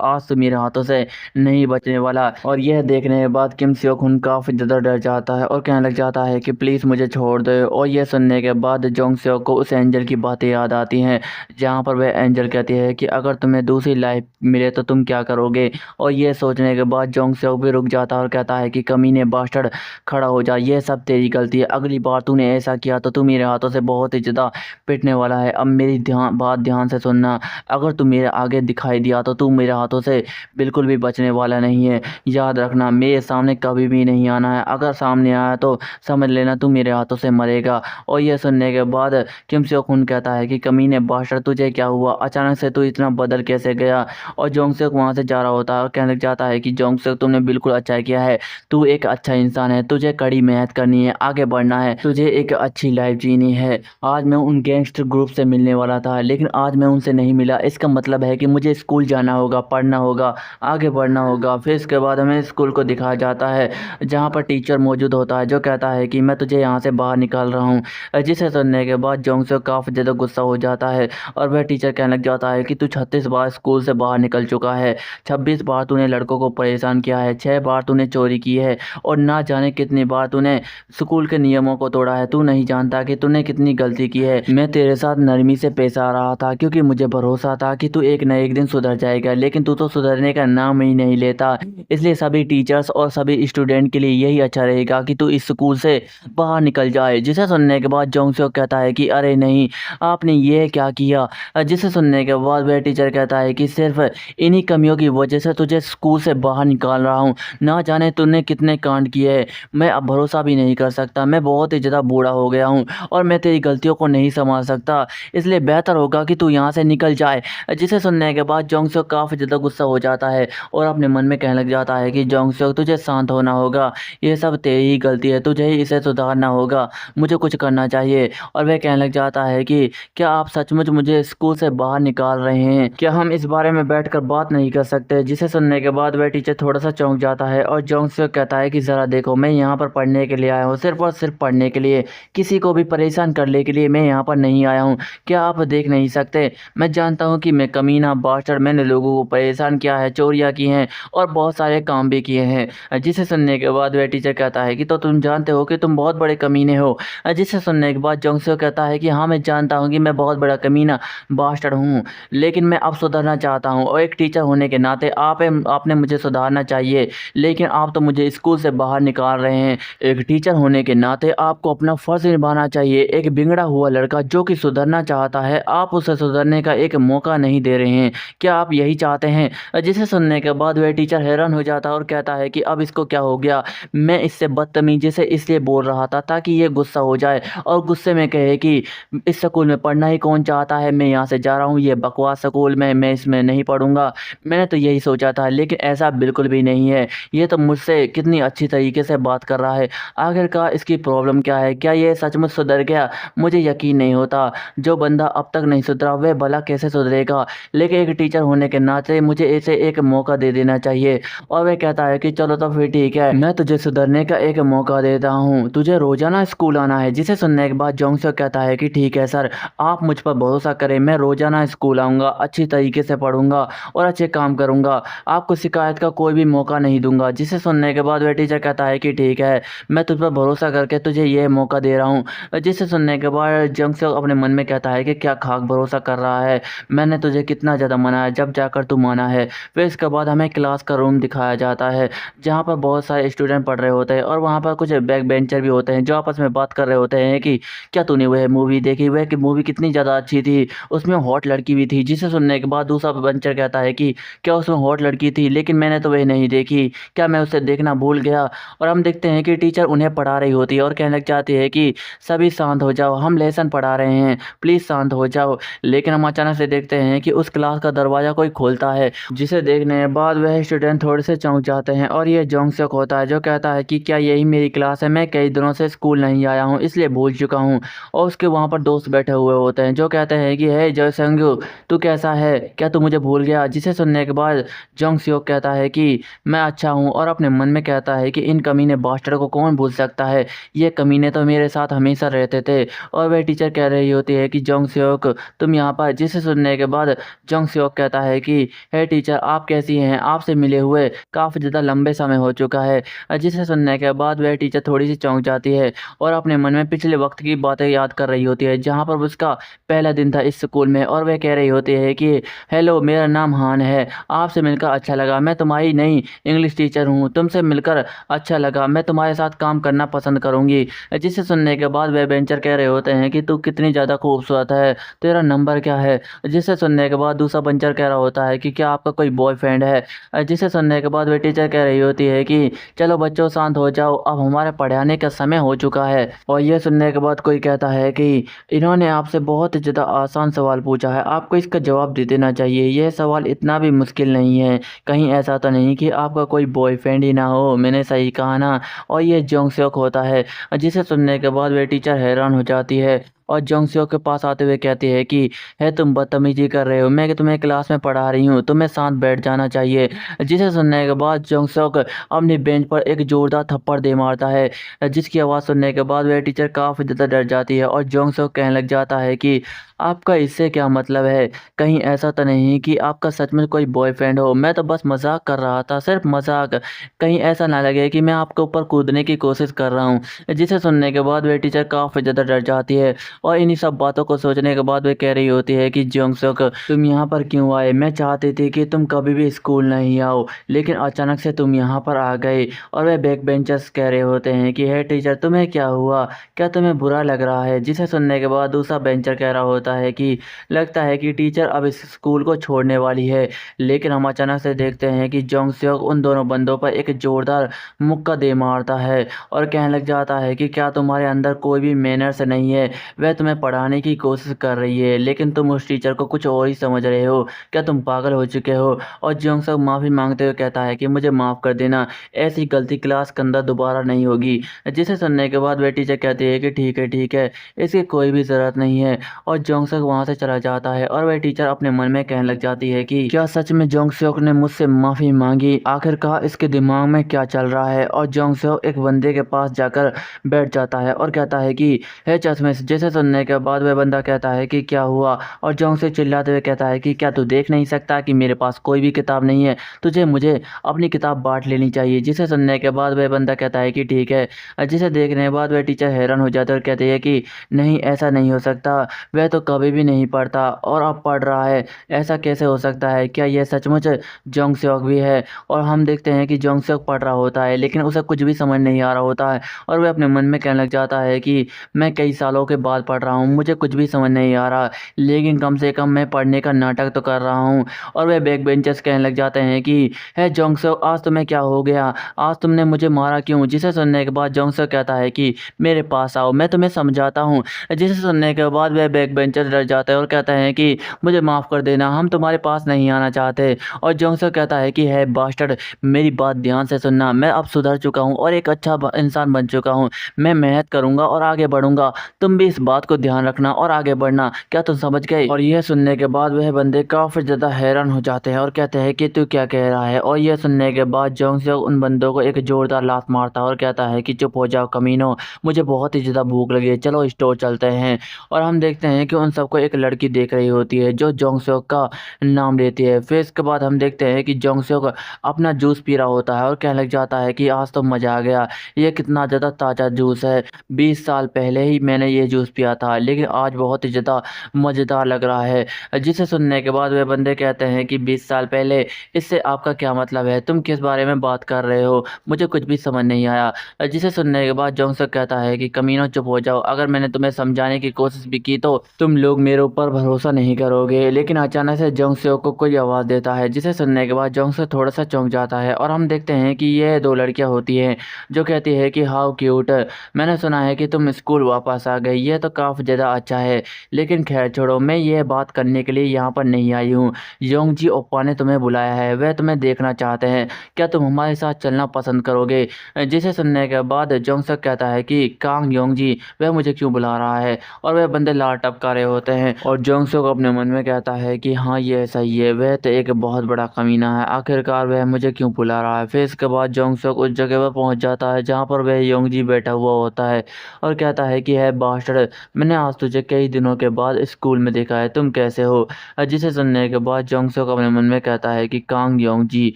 आज तो मेरे हाथों से नहीं बचने वाला। और यह देखने के बाद किम सियोक उन काफी ज्यादा डर जाता है और कहने लग जाता है कि प्लीज मुझे छोड़ दो। और यह सुनने के बाद जोंग सियोक को उस एंजल की बातें याद आती हैं, जहाँ पर वह एंजल कहती है कि अगर तुम्हें दूसरी लाइफ मिले तो तुम क्या करोगे। और यह सोचने के बाद जोंग सियोक भी रुक जाता है और कहता है कि कमीने बास्टर खड़ा हो जा, यह सब तेरी गलती है, अगली बार तूने ऐसा किया तो तू मेरे हाथों से बहुत ही ज़्यादा पिटने वाला है। अब मेरी बात ध्यान से सुनना, अगर तू मेरे आगे दिखाई दिया तो तू मेरे हाथों से बिल्कुल भी बचने वाला नहीं है। याद रखना मेरे सामने कभी भी नहीं आना है, अगर सामने आया तो समझ लेना तू मेरे हाथों से मरेगा। और यह सुनने के बाद किम सियोक उन कहता है कि कमीने बास्टर तुझे क्या हुआ, अचानक से तू इतना बदल कैसे गया। और जोंग सियोक वहाँ से जा रहा होता है और कहने लग जाता है कि जोंग सियोक तुमने बिल्कुल अच्छा किया है, तू एक अच्छा इंसान है, तुझे कड़ी मेहनत करनी है, आगे बढ़ना है, तुझे एक अच्छी लाइफ जीनी है। आज मैं उन गैंगस्टर ग्रुप से मिलने वाला था लेकिन आज मैं उनसे नहीं मिला, इसका मतलब है कि मुझे स्कूल जाना होगा, पढ़ना होगा, आगे बढ़ना होगा। फिर इसके बाद हमें स्कूल को दिखाया जाता है जहाँ पर टीचर मौजूद होता है जो कहता है कि मैं तुझे यहाँ से बाहर निकाल रहा हूँ। जिसे सुनने के बाद जोंग सियोक काफ़ी ज़्यादा गुस्सा हो जाता है और वह टीचर कहने लग जाता है कि तू 36 बार स्कूल से बाहर निकल चुका है, 26 बार तूने लड़कों को परेशान किया है, 6 बार तूने चोरी की है और ना जाने कितनी बार तूने स्कूल के नियमों को तोड़ा है। तू नहीं जानता कि तूने कितनी गलती की है। मैं तेरे साथ नरमी से पेश आ रहा था क्योंकि मुझे भरोसा था कि तू एक न एक दिन सुधर जाएगा, लेकिन तू तो सुधरने का नाम ही नहीं लेता। इसलिए सभी टीचर्स और सभी स्टूडेंट के लिए यही अच्छा रहेगा कि तू इस स्कूल से बाहर निकल जाए। जिसे सुनने के बाद जोंग सियोक कहता है कि अरे नहीं, आपने ये क्या किया। जिसे सुनने के बाद वह टीचर कहता है कि सिर्फ इन्हीं कमियों की वजह से तुझे स्कूल से बाहर निकाल रहा हूँ, ना जाने तूने कितने कांड किए हैं, मैं अब भरोसा भी नहीं कर सकता, मैं बहुत ही ज़्यादा बूढ़ा हो गया हूँ और मैं तेरी गलतियों को नहीं संभाल सकता, इसलिए बेहतर होगा कि तू यहाँ से निकल जाए। जिसे सुनने के बाद जोंग सियोक काफ़ी ज़्यादा गुस्सा हो जाता है और अपने मन में कहने लग जाता है कि जोंग सियोक तुझे शांत होना होगा, ये सब तेरी ही गलती है, तुझे ही इसे सुधारना होगा, मुझे कुछ करना चाहिए। और वह कहने लग जाता है कि क्या आप सचमुच मुझे स्कूल से बाहर निकाल रहे हैं, क्या हम इस बारे में बैठकर बात नहीं कर सकते। जिसे सुनने के बाद वह टीचर थोड़ा सा चौंक जाता है और जोंग सियोक कहता है कि ज़रा देखो, मैं यहाँ पर पढ़ने के लिए आया हूँ, सिर्फ और सिर्फ पढ़ने के लिए, किसी को भी परेशान करने के लिए मैं यहाँ पर नहीं आया हूँ, क्या आप देख नहीं सकते। मैं जानता हूँ कि मैं कमीना बास्टर, मैंने लोगों को परेशान किया है, चोरियाँ की हैं और बहुत सारे काम भी किए हैं। जिसे सुनने के बाद वह टीचर कहता है कि तो तुम जानते हो कि तुम बहुत बड़े कमीने हो। जिसे सुनने के बाद जोंग सियोक कहता है कि हाँ, मैं जानता हूँ कि मैं बहुत बड़ा कमीना बास्टर हूँ, लेकिन मैं अब सुधरना चाहता हूँ और एक टीचर होने के नाते आपने मुझे सुधारना चाहिए, लेकिन आप तो मुझे स्कूल से बाहर निकाल रहे हैं। एक टीचर होने के नाते आपको अपना फर्ज निभाना चाहिए। एक बिगड़ा हुआ लड़का जो कि सुधरना चाहता है, आप उसे सुधरने का एक मौका नहीं दे रहे हैं, क्या आप यही चाहते हैं। जिसे सुनने के बाद वह टीचर हैरान हो जाता है और कहता है कि अब इसको क्या हो गया, मैं इससे बदतमीजी से इसलिए बोल रहा था ताकि ये गुस्सा हो जाए और गुस्से में कहे कि इस स्कूल में पढ़ना ही कौन चाहता है, मैं यहाँ से जा रहा हूँ, ये बकवास स्कूल में मैं इसमें नहीं पढ़ूंगा। मैंने तो यही सोचा था, लेकिन ऐसा बिल्कुल भी नहीं है, ये तो मुझसे कितनी अच्छी तरीके से बात कर रहा है, आखिरकार इसकी प्रॉब्लम क्या है, क्या ये सचमुच सुधर गया। मुझे यकीन नहीं होता, जो बंदा अब तक नहीं सुधरा वह भला कैसे सुधरेगा, लेकिन एक टीचर होने के नाते मुझे इसे एक मौका दे देना चाहिए। और वह कहता है कि चलो तो फिर ठीक है, मैं तुझे सुधरने का एक मौका देता हूँ, तुझे रोजाना स्कूल आना है। जिसे सुनने के बाद जोंग सियोक कहता है कि ठीक है सर, आप मुझ पर भरोसा करें, मैं रोजाना स्कूल आऊँगा, अच्छी तरीके से पढ़ूंगा और अच्छे काम करूँगा, आपको शिकायत का कोई भी मौका नहीं दूंगा। जिसे सुनने के बाद वह टीचर कहता है कि ठीक है, मैं तुझ पर भरोसा करके तुझे यह मौका दे रहा हूँ। जिसे सुनने के बाद जोंग सियोक अपने मन में कहता है कि क्या खाक भरोसा कर रहा है, मैंने तुझे कितना ज़्यादा मनाया, जब जाकर तू माना है। फिर इसके बाद हमें क्लास का रूम दिखाया जाता है जहाँ पर बहुत सारे स्टूडेंट पढ़ रहे होते हैं और वहाँ पर कुछ बैक बेंचर भी होते हैं जो आपस में बात कर रहे होते हैं कि क्या तूने वह मूवी देखी, वह कि मूवी कितनी ज़्यादा अच्छी थी, उसमें हॉट लड़की भी थी। जिसे सुनने के बाद दूसरा बेंचर कहता है कि क्या उसमें हॉट लड़की थी, लेकिन मैंने तो वह नहीं देखी, क्या मैं उसे देखना भूल गया। और हम देखते हैं कि टीचर उन्हें पढ़ा रही होती है और कहने लग जाती है कि सभी शांत हो जाओ, हम लेसन पढ़ा रहे हैं, प्लीज़ शांत हो जाओ। लेकिन हम अचानक से देखते हैं कि उस क्लास का दरवाज़ा कोई खोलता है, जिसे देखने के बाद वह स्टूडेंट थोड़े से चौंक जाते हैं और ये जोंग सियोक होता है जो कहता है कि क्या यही मेरी क्लास है, मैं कई दिनों से स्कूल नहीं आया हूँ इसलिए भूल चुका हूँ। और उसके वहाँ पर दोस्त बैठे हुए होते हैं जो कहते हैं कि हे जय संगू, तू कैसा है, क्या तू मुझे भूल गया। जिसे सुनने के बाद जोंग सियोक कहता है कि मैं अच्छा हूँ और अपने मन में कहता है कि इन कमीने बास्टर्ड को कौन भूल सकता है, ये कमीने तो मेरे साथ हमेशा रहते थे। और वह टीचर कह रही होती है कि जोंग सेओक तुम यहाँ पर, जिसे सुनने के बाद जोंग सेओक कहता है कि हे टीचर आप कैसी हैं, आपसे मिले हुए काफ़ी ज़्यादा लंबे समय हो चुका है। जिसे सुनने के बाद वह टीचर थोड़ी सी चौंक जाती है और अपने मन में पिछले वक्त की बातें याद कर रही होती है जहाँ पर उसका पहला दिन था इस स्कूल में। और वह कह रही होती है कि हेलो मेरा नाम हान है, आपसे मिलकर अच्छा लगा, मैं तुम्हारी नई इंग्लिश टीचर हूँ, तुमसे मिलकर अच्छा लगा, मैं तुम्हारे साथ काम करना पसंद करूँगी। जिसे सुनने के बाद वह बेंचर कह रहे होते हैं कि तू कितनी ज़्यादा खूबसूरत है, तेरा नंबर क्या है। जिसे सुनने के बाद दूसरा बेंचर कह रहा होता है कि क्या आपका कोई बॉयफ्रेंड है। जिसे सुनने के बाद वह टीचर कह रही होती है कि चलो बच्चों शांत हो जाओ, अब हमारे पढ़ाने का समय हो चुका है। और यह सुनने के बाद कोई कहता है कि इन्होंने आपसे बहुत ज़्यादा आसान सवाल पूछा है, आपको इसका जवाब दे देना चाहिए, यह सवाल इतना भी मुश्किल नहीं है, कहीं ऐसा तो नहीं कि आपका कोई बॉयफ्रेंड ही ना हो, मैंने सही कहा ना। और ये जोंग सेओक होता है। जिसे सुनने के बाद वह टीचर हैरान हो जाती है और जोंग सेओक के पास आते हुए कहती है कि है तुम बदतमीजी कर रहे हो, मैं तुम्हें क्लास में पढ़ा रही हूँ, तुम्हें शांत बैठ जाना चाहिए। जिसे सुनने के बाद जोंग सेओक अपनी बेंच पर एक जोरदार थप्पड़ दे मारता है, जिसकी आवाज़ सुनने के बाद वह टीचर काफ़ी ज़्यादा डर जाती है और जोंग सेओक कहने लग जाता है कि आपका इससे क्या मतलब है, कहीं ऐसा तो नहीं कि आपका सच में कोई बॉयफ्रेंड हो, मैं तो बस मजाक कर रहा था, सिर्फ मजाक, कहीं ऐसा ना लगे कि मैं आपके ऊपर कूदने की कोशिश कर रहा हूँ। जिसे सुनने के बाद वह टीचर काफ़ी ज़्यादा डर जाती है और इन्हीं सब बातों को सोचने के बाद वह कह रही होती है कि जोंग सेओक तुम यहाँ पर क्यों आए, मैं चाहती थी कि तुम कभी भी स्कूल नहीं आओ, लेकिन अचानक से तुम यहाँ पर आ गए। और वह बैक बेंचर्स कह रहे होते हैं कि हे टीचर तुम्हें क्या हुआ, क्या तुम्हें बुरा लग रहा है। जिसे सुनने के बाद दूसरा बेंचर कह रहा होता है कि लगता है कि टीचर अब इस स्कूल को छोड़ने वाली है, लेकिन हम अचानक से देखते हैं कि जोंग सेओक उन दोनों बंदों पर एक जोरदार मुक्का दे मारता है और कहने लग जाता है कि क्या तुम्हारे अंदर कोई भी मैनर्स नहीं है, वह तुम्हें पढ़ाने की कोशिश कर रही है लेकिन तुम उस टीचर को कुछ और ही समझ रहे हो, क्या तुम पागल हो चुके हो। और जोंग सेओक माफ़ी मांगते हुए कहता है कि मुझे माफ़ कर देना, ऐसी गलती क्लास के अंदर दोबारा नहीं होगी। जिसे सुनने के बाद वह टीचर कहती है कि ठीक है, इसकी कोई भी ज़रूरत नहीं है। और जोंग सेओक वहाँ से चला जाता है और वह टीचर अपने मन में कहने लग जाती है कि क्या सच में जोंग सेओक ने मुझसे माफ़ी मांगी, आखिरकार इसके दिमाग में क्या चल रहा है। और जोंग सेओक एक बंदे के पास जाकर बैठ जाता है और कहता है कि हे चश्मिश। जैसे सुनने के बाद वह बंदा कहता है कि क्या हुआ, और जोंग से चिल्लाते हुए कहता है कि क्या तू देख नहीं सकता कि मेरे पास कोई भी किताब नहीं है, तुझे मुझे अपनी किताब बांट लेनी चाहिए। जिसे सुनने के बाद वह बंदा कहता है कि ठीक है। जिसे देखने के बाद वह टीचर हैरान हो जाता है और कहती है कि नहीं ऐसा नहीं हो सकता, वह तो कभी भी नहीं पढ़ता और अब पढ़ रहा है, ऐसा कैसे हो सकता है, क्या यह सचमुच जोंग सेओक भी है। और हम देखते हैं कि जोंग सेओक पढ़ रहा होता है लेकिन उसे कुछ भी समझ नहीं आ रहा होता है और वह अपने मन में कहने लग जाता है कि मैं कई सालों के बाद पढ़ रहा हूँ, मुझे कुछ भी समझ नहीं आ रहा, लेकिन कम से कम मैं पढ़ने का नाटक तो कर रहा हूँ। और वह बैक बेंचर्स कहने लग जाते हैं कि है जोंग सेओक आज तुम्हें क्या हो गया, आज तुमने मुझे मारा क्यों। जिसे सुनने के बाद जोंग सेओक कहता है कि मेरे पास आओ, मैं तुम्हें समझाता हूँ। जिसे सुनने के बाद वह बैक बेंचर डर जाता है और कहता है कि मुझे माफ़ कर देना, हम तुम्हारे पास नहीं आना चाहते। और जोंग सेओक कहता है कि है बास्टर्ड, मेरी बात ध्यान से सुनना, मैं अब सुधर चुका हूँ और एक अच्छा इंसान बन चुका हूँ, मैं मेहनत करूँगा और आगे बढ़ूँगा, तुम भी इस बात को ध्यान रखना और आगे बढ़ना, क्या तुम समझ गए। और यह सुनने के बाद वह बंदे काफ़ी ज़्यादा हैरान हो जाते हैं और कहते हैं कि तू क्या कह रहा है। और यह सुनने के बाद जोंग सेओक उन बंदों को एक जोरदार लात मारता है और कहता है कि चुप हो जाओ कमीनों, मुझे बहुत ही ज़्यादा भूख लगी है, चलो स्टोर चलते हैं। और हम देखते हैं कि उन सबको एक लड़की देख रही होती है जो जोंग सेओक का नाम लेती है। फिर इसके बाद हम देखते हैं कि जोंग सेओक अपना जूस पी रहा होता है और कहने लग जाता है कि आज तो मज़ा आ गया, ये कितना ज़्यादा ताज़ा जूस है, 20 साल पहले ही मैंने ये जूस पिया था लेकिन आज बहुत ही ज़्यादा मज़ेदार लग रहा है। जिसे सुनने के बाद वे बंदे कहते हैं कि 20 साल पहले, इससे आपका क्या मतलब है, तुम किस बारे में बात कर रहे हो, मुझे कुछ भी समझ नहीं आया। जिसे सुनने के बाद जोंग सेओक कहता है कि कमीनों चुप हो जाओ, अगर मैंने तुम्हें समझाने की कोशिश भी की तो तुम लोग मेरे ऊपर भरोसा नहीं करोगे। लेकिन अचानक से जोंग सेओक को कोई आवाज़ देता है, जिसे सुनने के बाद जोंग सेओक थोड़ा सा चौंक जाता है और हम देखते हैं कि यह दो लड़कियां होती हैं जो कहती है कि हाउ क्यूट, मैंने सुना है कि तुम स्कूल वापस आ गई, यह तो जोंगसक काफ़ी ज़्यादा अच्छा है। लेकिन खैर छोड़ो, मैं यह बात करने के लिए यहाँ पर नहीं आई हूँ। योंगजी ओप्पा ने तुम्हें बुलाया है, वह तुम्हें देखना चाहते हैं। क्या तुम हमारे साथ चलना पसंद करोगे? जिसे सुनने के बाद जोंगसक कहता है कि कांग योंगजी वह मुझे क्यों बुला रहा है, और वह बंदे लार टपका रहे होते हैं। और जोंगसक अपने मन में कहता है कि हाँ ये सही है, वह तो एक बहुत बड़ा कमीना है, आखिरकार वह मुझे क्यों बुला रहा है। फिर इसके बाद जोंगसक उस जगह पर पहुंच जाता है जहाँ पर वह योंगजी बैठा हुआ होता है और कहता है कि है बास्टर्ड, मैंने आज तुझे कई दिनों के बाद स्कूल में देखा है, तुम कैसे हो? जिसे सुनने के बाद जोंगसक अपने मन में कहता है कि कांग योंगजी,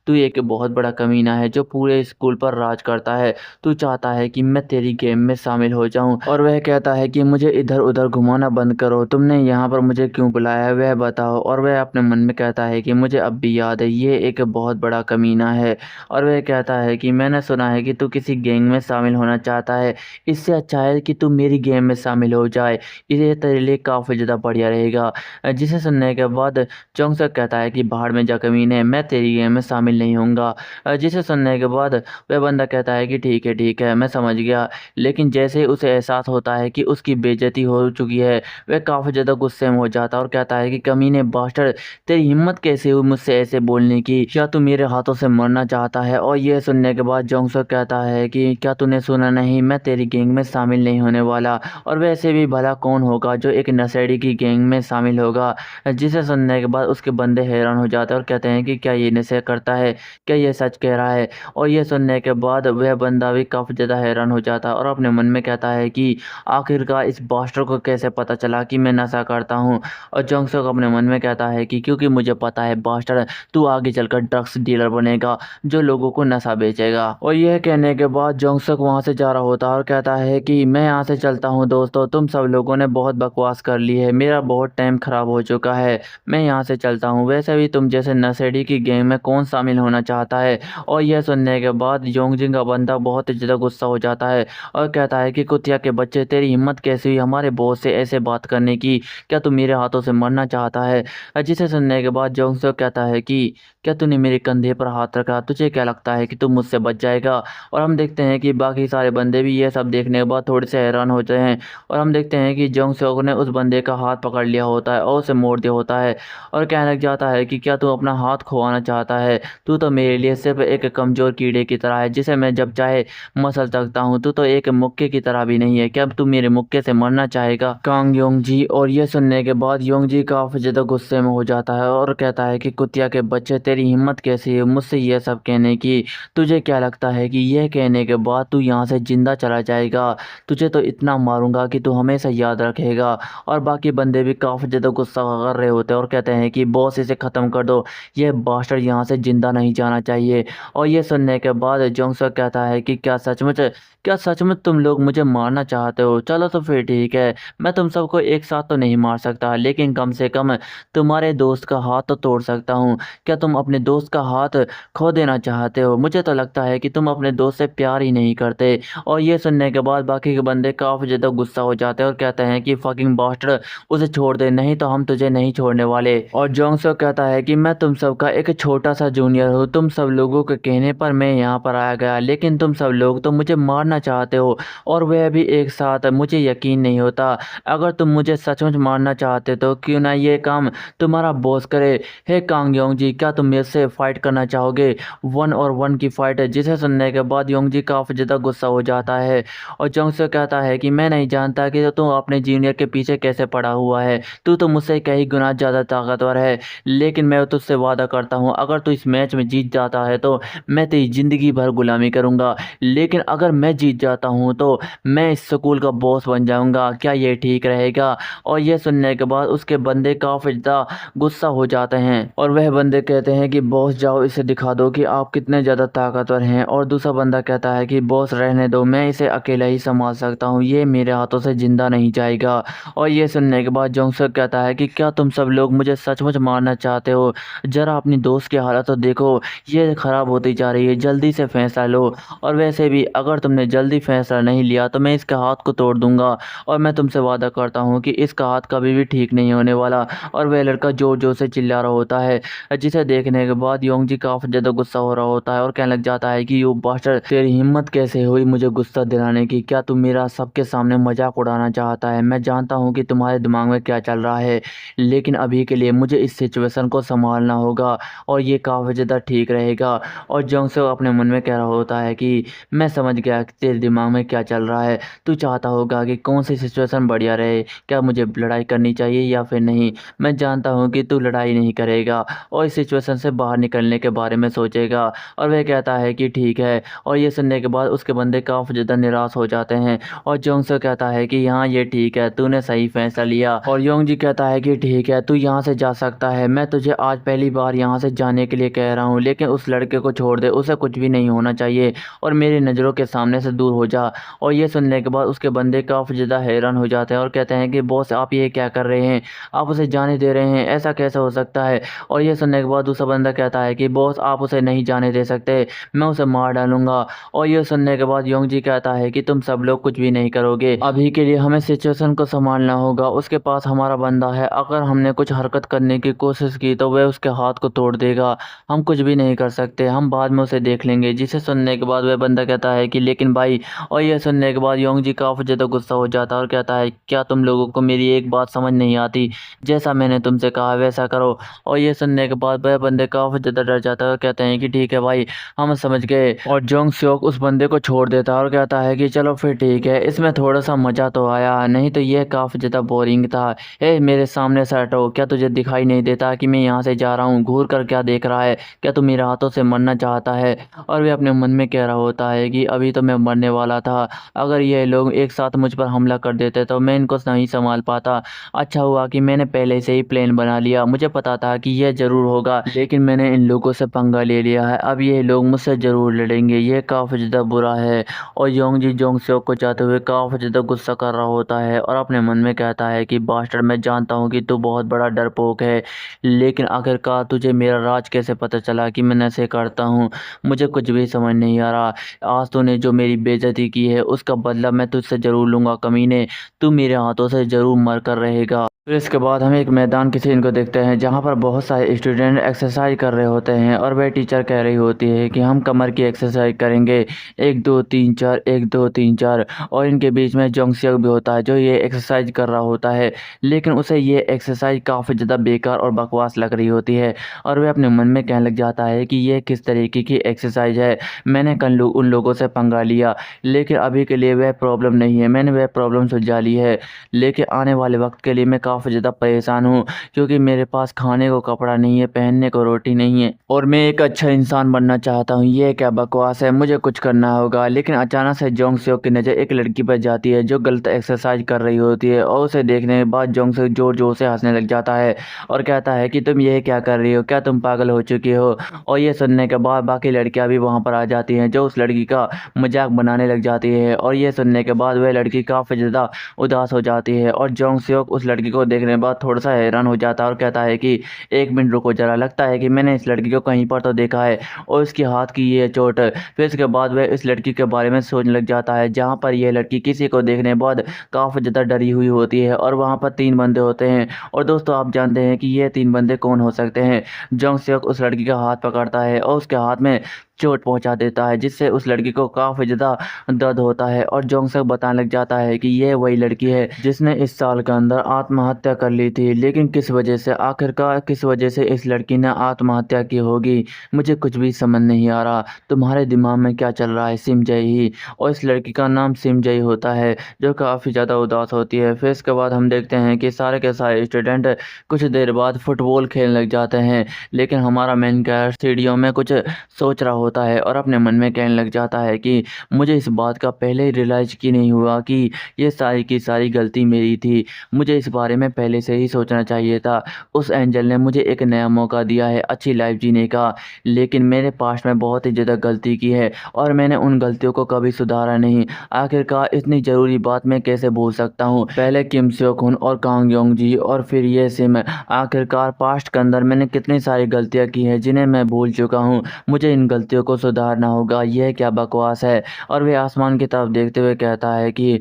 तू एक बहुत बड़ा कमीना है जो पूरे स्कूल पर राज करता है। तू चाहता है कि मैं तेरी गेम में शामिल हो जाऊं, और वह कहता है कि मुझे इधर उधर घुमाना बंद करो, तुमने यहाँ पर मुझे क्यों बुलाया है वह बताओ। और वह अपने मन में कहता है कि मुझे अब भी याद है, ये एक बहुत बड़ा कमीना है। और वह कहता है कि मैंने सुना है कि तू किसी गैंग में शामिल होना चाहता है, इससे अच्छा है कि तू मेरी गेम में शामिल हो जाए, ये तेरे लिए काफ़ी ज़्यादा बढ़िया रहेगा। जिसे सुनने के बाद जोंगसक कहता है कि बाहर में जा कमीने, मैं तेरी गेम में शामिल नहीं होऊंगा। जिसे सुनने के बाद वह बंदा कहता है कि ठीक है मैं समझ गया। लेकिन जैसे ही उसे एहसास होता है कि उसकी बेइज्जती हो चुकी है, वह काफ़ी ज़्यादा गुस्से में हो जाता है और कहता है कि कमीने बास्टर्ड, तेरी हिम्मत कैसे हुई मुझसे ऐसे बोलने की? क्या तू मेरे हाथों से मरना चाहता है? और यह सुनने के बाद जोंगसक कहता है कि क्या तूने सुना नहीं, मैं तेरी गैंग में शामिल नहीं होने वाला, और वैसे भी भला कौन होगा जो एक नशेड़ी की गैंग में शामिल होगा। जिसे सुनने के बाद उसके बंदे हैरान हो जाते हैं और कहते हैं कि क्या ये नशे करता है, क्या ये सच कह रहा है? और ये सुनने के बाद वह बंदा भी काफ़ी ज़्यादा हैरान हो जाता है और अपने मन में कहता है कि आखिरकार इस बास्टर को कैसे पता चला कि मैं नशा करता हूँ। और जोंगसक अपने मन में कहता है कि क्योंकि मुझे पता है बास्टर, तू आगे चलकर ड्रग्स डीलर बनेगा जो लोगों को नशा बेचेगा। और यह कहने के बाद जोंगसक वहाँ से जा रहा होता है और कहता है कि मैं यहाँ से चलता हूँ दोस्तों, तुम सब लोगों ने बहुत बकवास कर ली है, मेरा बहुत टाइम ख़राब हो चुका है, मैं यहाँ से चलता हूँ। वैसे भी तुम जैसे नशेड़ी की गैंग में कौन शामिल होना चाहता है? और यह सुनने के बाद योंगजिंग का बंदा बहुत ही ज़्यादा गुस्सा हो जाता है और कहता है कि कुतिया के बच्चे, तेरी हिम्मत कैसी हुई हमारे बॉस से ऐसे बात करने की? क्या तू मेरे हाथों से मरना चाहता है? जिसे सुनने के बाद जोंगसक कहता है कि क्या तूने मेरे कंधे पर हाथ रखा, तुझे क्या लगता है कि तू मुझसे बच जाएगा? और हम देखते हैं कि बाकी सारे बंदे भी ये सब देखने के बाद थोड़े से हैरान होते हैं और हम देखते हैं कि जोंगसक ने उस बंदे का हाथ पकड़ लिया होता है और उसे मोड़ दिया होता है और कहने लग जाता है कि क्या तू अपना हाथ खुवाना चाहता है? तू तो मेरे लिए सिर्फ एक कमज़ोर कीड़े की तरह है जिसे मैं जब चाहे मसल सकता हूँ, तू तो एक मुक्के की तरह भी नहीं है, क्या तू मेरे मुक्के से मरना चाहेगा कांग योंगजी? और ये सुनने के बाद योंगजी काफ़ी ज़्यादा गुस्से में हो जाता है और कहता है कि कुतिया के बच्चे, तेरी हिम्मत कैसी है मुझसे ये सब कहने की? तुझे क्या लगता है कि यह कहने के बाद तू यहाँ से जिंदा चला जाएगा? तुझे तो इतना मारूंगा कि तू हमेशा याद रखेगा। और बाकी बंदे भी काफ़ी ज़्यादा गुस्सा कर रहे होते हैं और कहते हैं कि बॉस इसे ख़त्म कर दो, यह बास्टर यहाँ से जिंदा नहीं जाना चाहिए। और ये सुनने के बाद जोंगसक कहता है कि क्या सचमुच तुम लोग मुझे मारना चाहते हो? चलो तो फिर ठीक है, मैं तुम सबको एक साथ तो नहीं मार सकता, लेकिन कम से कम तुम्हारे दोस्त का हाथ तो तोड़ सकता हूँ। क्या तुम अपने दोस्त का हाथ खो देना चाहते हो? मुझे तो लगता है कि तुम अपने दोस्त से प्यार ही नहीं करते। और ये सुनने के बाद बाकी के बंदे काफ़ी ज़्यादा गुस्सा हो जाते हैं और कहते हैं कि फकिंग बास्टर, उसे छोड़ दे, नहीं तो हम तुझे नहीं छोड़ने वाले। और जोंगसक कहता है कि मैं तुम सबका एक छोटा सा जूनियर हूँ, तुम सब लोगों के कहने पर मैं यहाँ पर आया गया, लेकिन तुम सब लोग तो मुझे मारना चाहते हो, और वह भी एक साथ। मुझे यकीन नहीं होता। अगर तुम मुझे सचमुच मारना चाहते तो क्यों ना ये काम तुम्हारा बॉस करे। हे कांग योंगजी, क्या तुम मेरे से फाइट करना चाहोगे? 1 और 1 की फाइट है। जिसे सुनने के बाद योंगजी काफ़ी ज़्यादा गुस्सा हो जाता है और जोंगसक कहता है कि मैं नहीं जानता कि तू अपने जूनियर के पीछे कैसे पड़ा हुआ है, तू तो मुझसे कई गुना ज़्यादा ताकतवर है, लेकिन मैं तुझसे वादा करता हूँ अगर तू इस मैच में जीत जाता है तो मैं तेरी ज़िंदगी भर गुलामी करूँगा, लेकिन अगर मैं जीत जाता हूँ तो मैं इस स्कूल का बॉस बन जाऊँगा। क्या ये ठीक रहेगा? और ये सुनने के बाद उसके बंदे काफ़ी ज़्यादा गुस्सा हो जाते हैं और वह बंदे कहते हैं कि बॉस जाओ, इसे दिखा दो कि आप कितने ज़्यादा ताकतवर हैं। और दूसरा बंदा कहता है कि बॉस रहने दो, मैं इसे अकेला ही संभाल सकता हूँ, ये मेरे हाथों से ज़िंदा नहीं जाएगा। और ये सुनने के बाद जोंगसक कहता है कि क्या तुम सब लोग मुझे सचमुच मारना चाहते हो? ज़रा अपनी दोस्त की हालत तो देखो, ये ख़राब होती जा रही है, जल्दी से फैसला लो। और वैसे भी अगर तुमने जल्दी फैसला नहीं लिया तो मैं इसके हाथ को तोड़ दूंगा, और मैं तुमसे वादा करता हूँ कि इसका हाथ कभी भी ठीक नहीं होने वाला। और वह लड़का जोर जोर से चिल्ला रहा होता है, जिसे देखने के बाद योंगजी काफ़ी ज़्यादा गुस्सा हो रहा होता है और कहने लग जाता है कि यू बास्टर, तेरी हिम्मत कैसे हुई मुझे गुस्सा दिलाने की? क्या तुम मेरा सबके सामने मजाक उड़ाना चाहता है। मैं जानता हूँ कि तुम्हारे दिमाग में क्या चल रहा है, लेकिन अभी के लिए मुझे इस सिचुएशन को संभालना होगा और ये काफ़ी ज़्यादा ठीक रहेगा। और जोंग-सो अपने मन में कह रहा होता है कि मैं समझ गया कि तेरे दिमाग में क्या चल रहा है। तू चाहता होगा कि कौन सी सिचुएशन बढ़िया रहे, क्या मुझे लड़ाई करनी चाहिए या फिर नहीं। मैं जानता हूँ कि तू लड़ाई नहीं करेगा और इस सिचुएशन से बाहर निकलने के बारे में सोचेगा। और वह कहता है कि ठीक है। और ये सुनने के बाद उसके बंदे काफ़ी ज़्यादा निराश हो जाते हैं और जोंग-सो कहता है कि हाँ, ये ठीक है, तूने सही फैसला लिया। और योंग-जी कहता है कि ठीक है, तू यहाँ से जा सकता है। मैं तुझे आज पहली बार यहाँ से जाने के लिए कह रहा हूँ, लेकिन उस लड़के को छोड़ दे, उसे कुछ भी नहीं होना चाहिए और मेरी नज़रों के सामने से दूर हो जा। और ये सुनने के बाद उसके बंदे काफ़ी ज़्यादा हैरान हो जाते हैं और कहते हैं कि बॉस, आप ये क्या कर रहे हैं? आप उसे जाने दे रहे हैं, ऐसा कैसे हो सकता है? और ये सुनने के बाद दूसरा बंदा कहता है कि बॉस, आप उसे नहीं जाने दे सकते, मैं उसे मार डालूँगा। और ये सुनने के बाद योंग जी कहता है कि तुम सब लोग कुछ भी नहीं करोगे, अभी के लिए हमें सिचुएशन को संभालना होगा। उसके पास हमारा बंदा है, अगर हमने कुछ हरकत करने की कोशिश की तो वह उसके हाथ को तोड़ देगा, हम कुछ भी नहीं कर सकते, हम बाद में उसे देख लेंगे। जिसे सुनने के बाद वह बंदा कहता है कि लेकिन भाई। और ये सुनने के बाद योंग जी काफ़ी ज़्यादा गुस्सा हो जाता है और कहता है, क्या तुम लोगों को मेरी एक बात समझ नहीं आती? जैसा मैंने तुमसे कहा वैसा करो। और ये सुनने के बाद वह बंदे काफ़ी ज़्यादा डर जाता है और कहते हैं कि ठीक है भाई, हम समझ गए। और जोंग स्योक उस बंदे को छोड़ देता है और कहता है कि चलो फिर ठीक है, इसमें थोड़ा सा मज़ा तो आया, नहीं तो ये काफ़ी ज़्यादा बोरिंग था। ए, मेरे सामने से हटो, क्या तुझे दिखाई नहीं देता कि मैं यहाँ से जा रहा हूँ? घूर कर क्या देख रहा है? क्या तू मेरे हाथों से मरना चाहता है? और वे अपने मन में कह रहा होता है कि अभी तो मैं मरने वाला था, अगर ये लोग एक साथ मुझ पर हमला कर देते तो मैं इनको नहीं संभाल पाता। अच्छा हुआ कि मैंने पहले से ही प्लान बना लिया, मुझे पता था कि यह ज़रूर होगा, लेकिन मैंने इन लोगों से पंगा ले लिया है। अब ये लोग मुझसे ज़रूर लड़ेंगे, ये काफ़ी ज़्यादा बुरा है। और योंग जी जोंग स्योक को चाहते हुए काफ़ी ज़्यादा गुस्सा कर रहा होता है और अपने मन में कहता है कि बास्टर्ड, मैं जानता हूँ कि तू बहुत बड़ा डरपोक है, लेकिन आखिरकार तुझे मेरा राज कैसे पता चला कि मैं नशे करता हूँ? मुझे कुछ भी समझ नहीं आ रहा। आज तूने जो मेरी बेइज्जती की है उसका बदला मैं तुझसे ज़रूर लूँगा कमीने, तू मेरे हाथों से ज़रूर मर कर रहेगा। फिर इसके बाद हम एक मैदान की सीन को देखते हैं जहाँ पर बहुत सारे स्टूडेंट एक्सरसाइज कर रहे होते हैं और वह टीचर कह रही होती है कि हम कमर की एक्सरसाइज करेंगे, 1 2 3 4, 1 2 3 4। और इनके बीच में जोंग स्योक भी होता है जो ये एक्सरसाइज कर रहा होता है, लेकिन उसे ये एक्सरसाइज काफ़ी ज़्यादा बेकार और बकवास लग रही होती है और वह अपने मन में कहने लग जाता है कि ये किस तरीके की एक्सरसाइज है। मैंने कल उन लोगों से पंगा लिया, लेकिन अभी के लिए वह प्रॉब्लम नहीं है, मैंने वह प्रॉब्लम सुलझा ली है, लेकिन आने वाले वक्त के लिए मैं काफ़ी ज़्यादा परेशान हूँ क्योंकि मेरे पास खाने को कपड़ा नहीं है, पहनने को रोटी नहीं है और मैं एक अच्छा इंसान बनना चाहता हूँ। ये क्या बकवास है, मुझे कुछ करना होगा। लेकिन अचानक से जोंग स्योक की नज़र एक लड़की पर जाती है जो गलत एक्सरसाइज कर रही होती है और उसे देखने के बाद जोंग स्योक ज़ोर ज़ोर से हंसने लग जाता है और कहता है कि तुम ये क्या कर रही हो, क्या तुम पागल हो चुकी हो? और ये सुनने के बाद बाकी लड़कियाँ भी वहाँ पर आ जाती हैं जो उस लड़की का मजाक बनाने लग जाती है और ये सुनने के बाद वह लड़की काफ़ी ज़्यादा उदास हो जाती है और जोंग स्योक उस लड़की को देखने के बाद थोड़ा सा हैरान हो जाता है और कहता है कि 1 मिनट रुको जरा, लगता है कि मैंने इस लड़की को कहीं पर तो देखा है और उसके हाथ की ये चोट। फिर इसके बाद वह इस लड़की के बारे में सोचने लग जाता है जहाँ पर यह लड़की किसी को देखने के बाद काफ़ी ज़्यादा डरी हुई होती है और वहाँ पर 3 बंदे होते हैं। और दोस्तों, आप जानते हैं कि ये 3 बंदे कौन हो सकते हैं? जोंग स्योक उस लड़की का हाथ पकड़ता है और उसके हाथ में चोट पहुंचा देता है जिससे उस लड़की को काफ़ी ज़्यादा दर्द होता है और जोंग स्योक बताने लग जाता है कि यह वही लड़की है जिसने इस साल के अंदर आत्महत्या कर ली थी, लेकिन किस वजह से, आखिरकार किस वजह से इस लड़की ने आत्महत्या की होगी, मुझे कुछ भी समझ नहीं आ रहा। तुम्हारे दिमाग में क्या चल रहा है सिमजई ही? और इस लड़की का नाम सिमजई होता है जो काफ़ी ज़्यादा उदास होती है। फिर इसके बाद हम देखते हैं कि सारे के सारे स्टूडेंट कुछ देर बाद फुटबॉल खेलने लग जाते हैं, लेकिन हमारा मेन कैरेक्टर स्टेडियम में कुछ सोच रहा होता है और अपने मन में कहने लग जाता है कि मुझे इस बात का पहले ही रियलाइज़ क्यों नहीं हुआ कि ये सारी की सारी गलती मेरी थी, मुझे इस बारे में पहले से ही सोचना चाहिए था। उस एंजल ने मुझे एक नया मौका दिया है अच्छी लाइफ जीने का, लेकिन मेरे पास्ट में बहुत ही ज़्यादा गलती की है और मैंने उन गलतियों को कभी सुधारा नहीं। आखिरकार इतनी ज़रूरी बात मैं कैसे भूल सकता हूँ? पहले किम स्योक हुन और कांग योंग जी और फिर ये सिम। आखिरकार पास्ट के अंदर मैंने कितनी सारी गलतियाँ की हैं जिन्हें मैं भूल चुका हूँ। मुझे इन गलतियों गलतियों को सुधारना होगा, यह क्या बकवास है। और वह आसमान की तरफ देखते हुए कहता है कि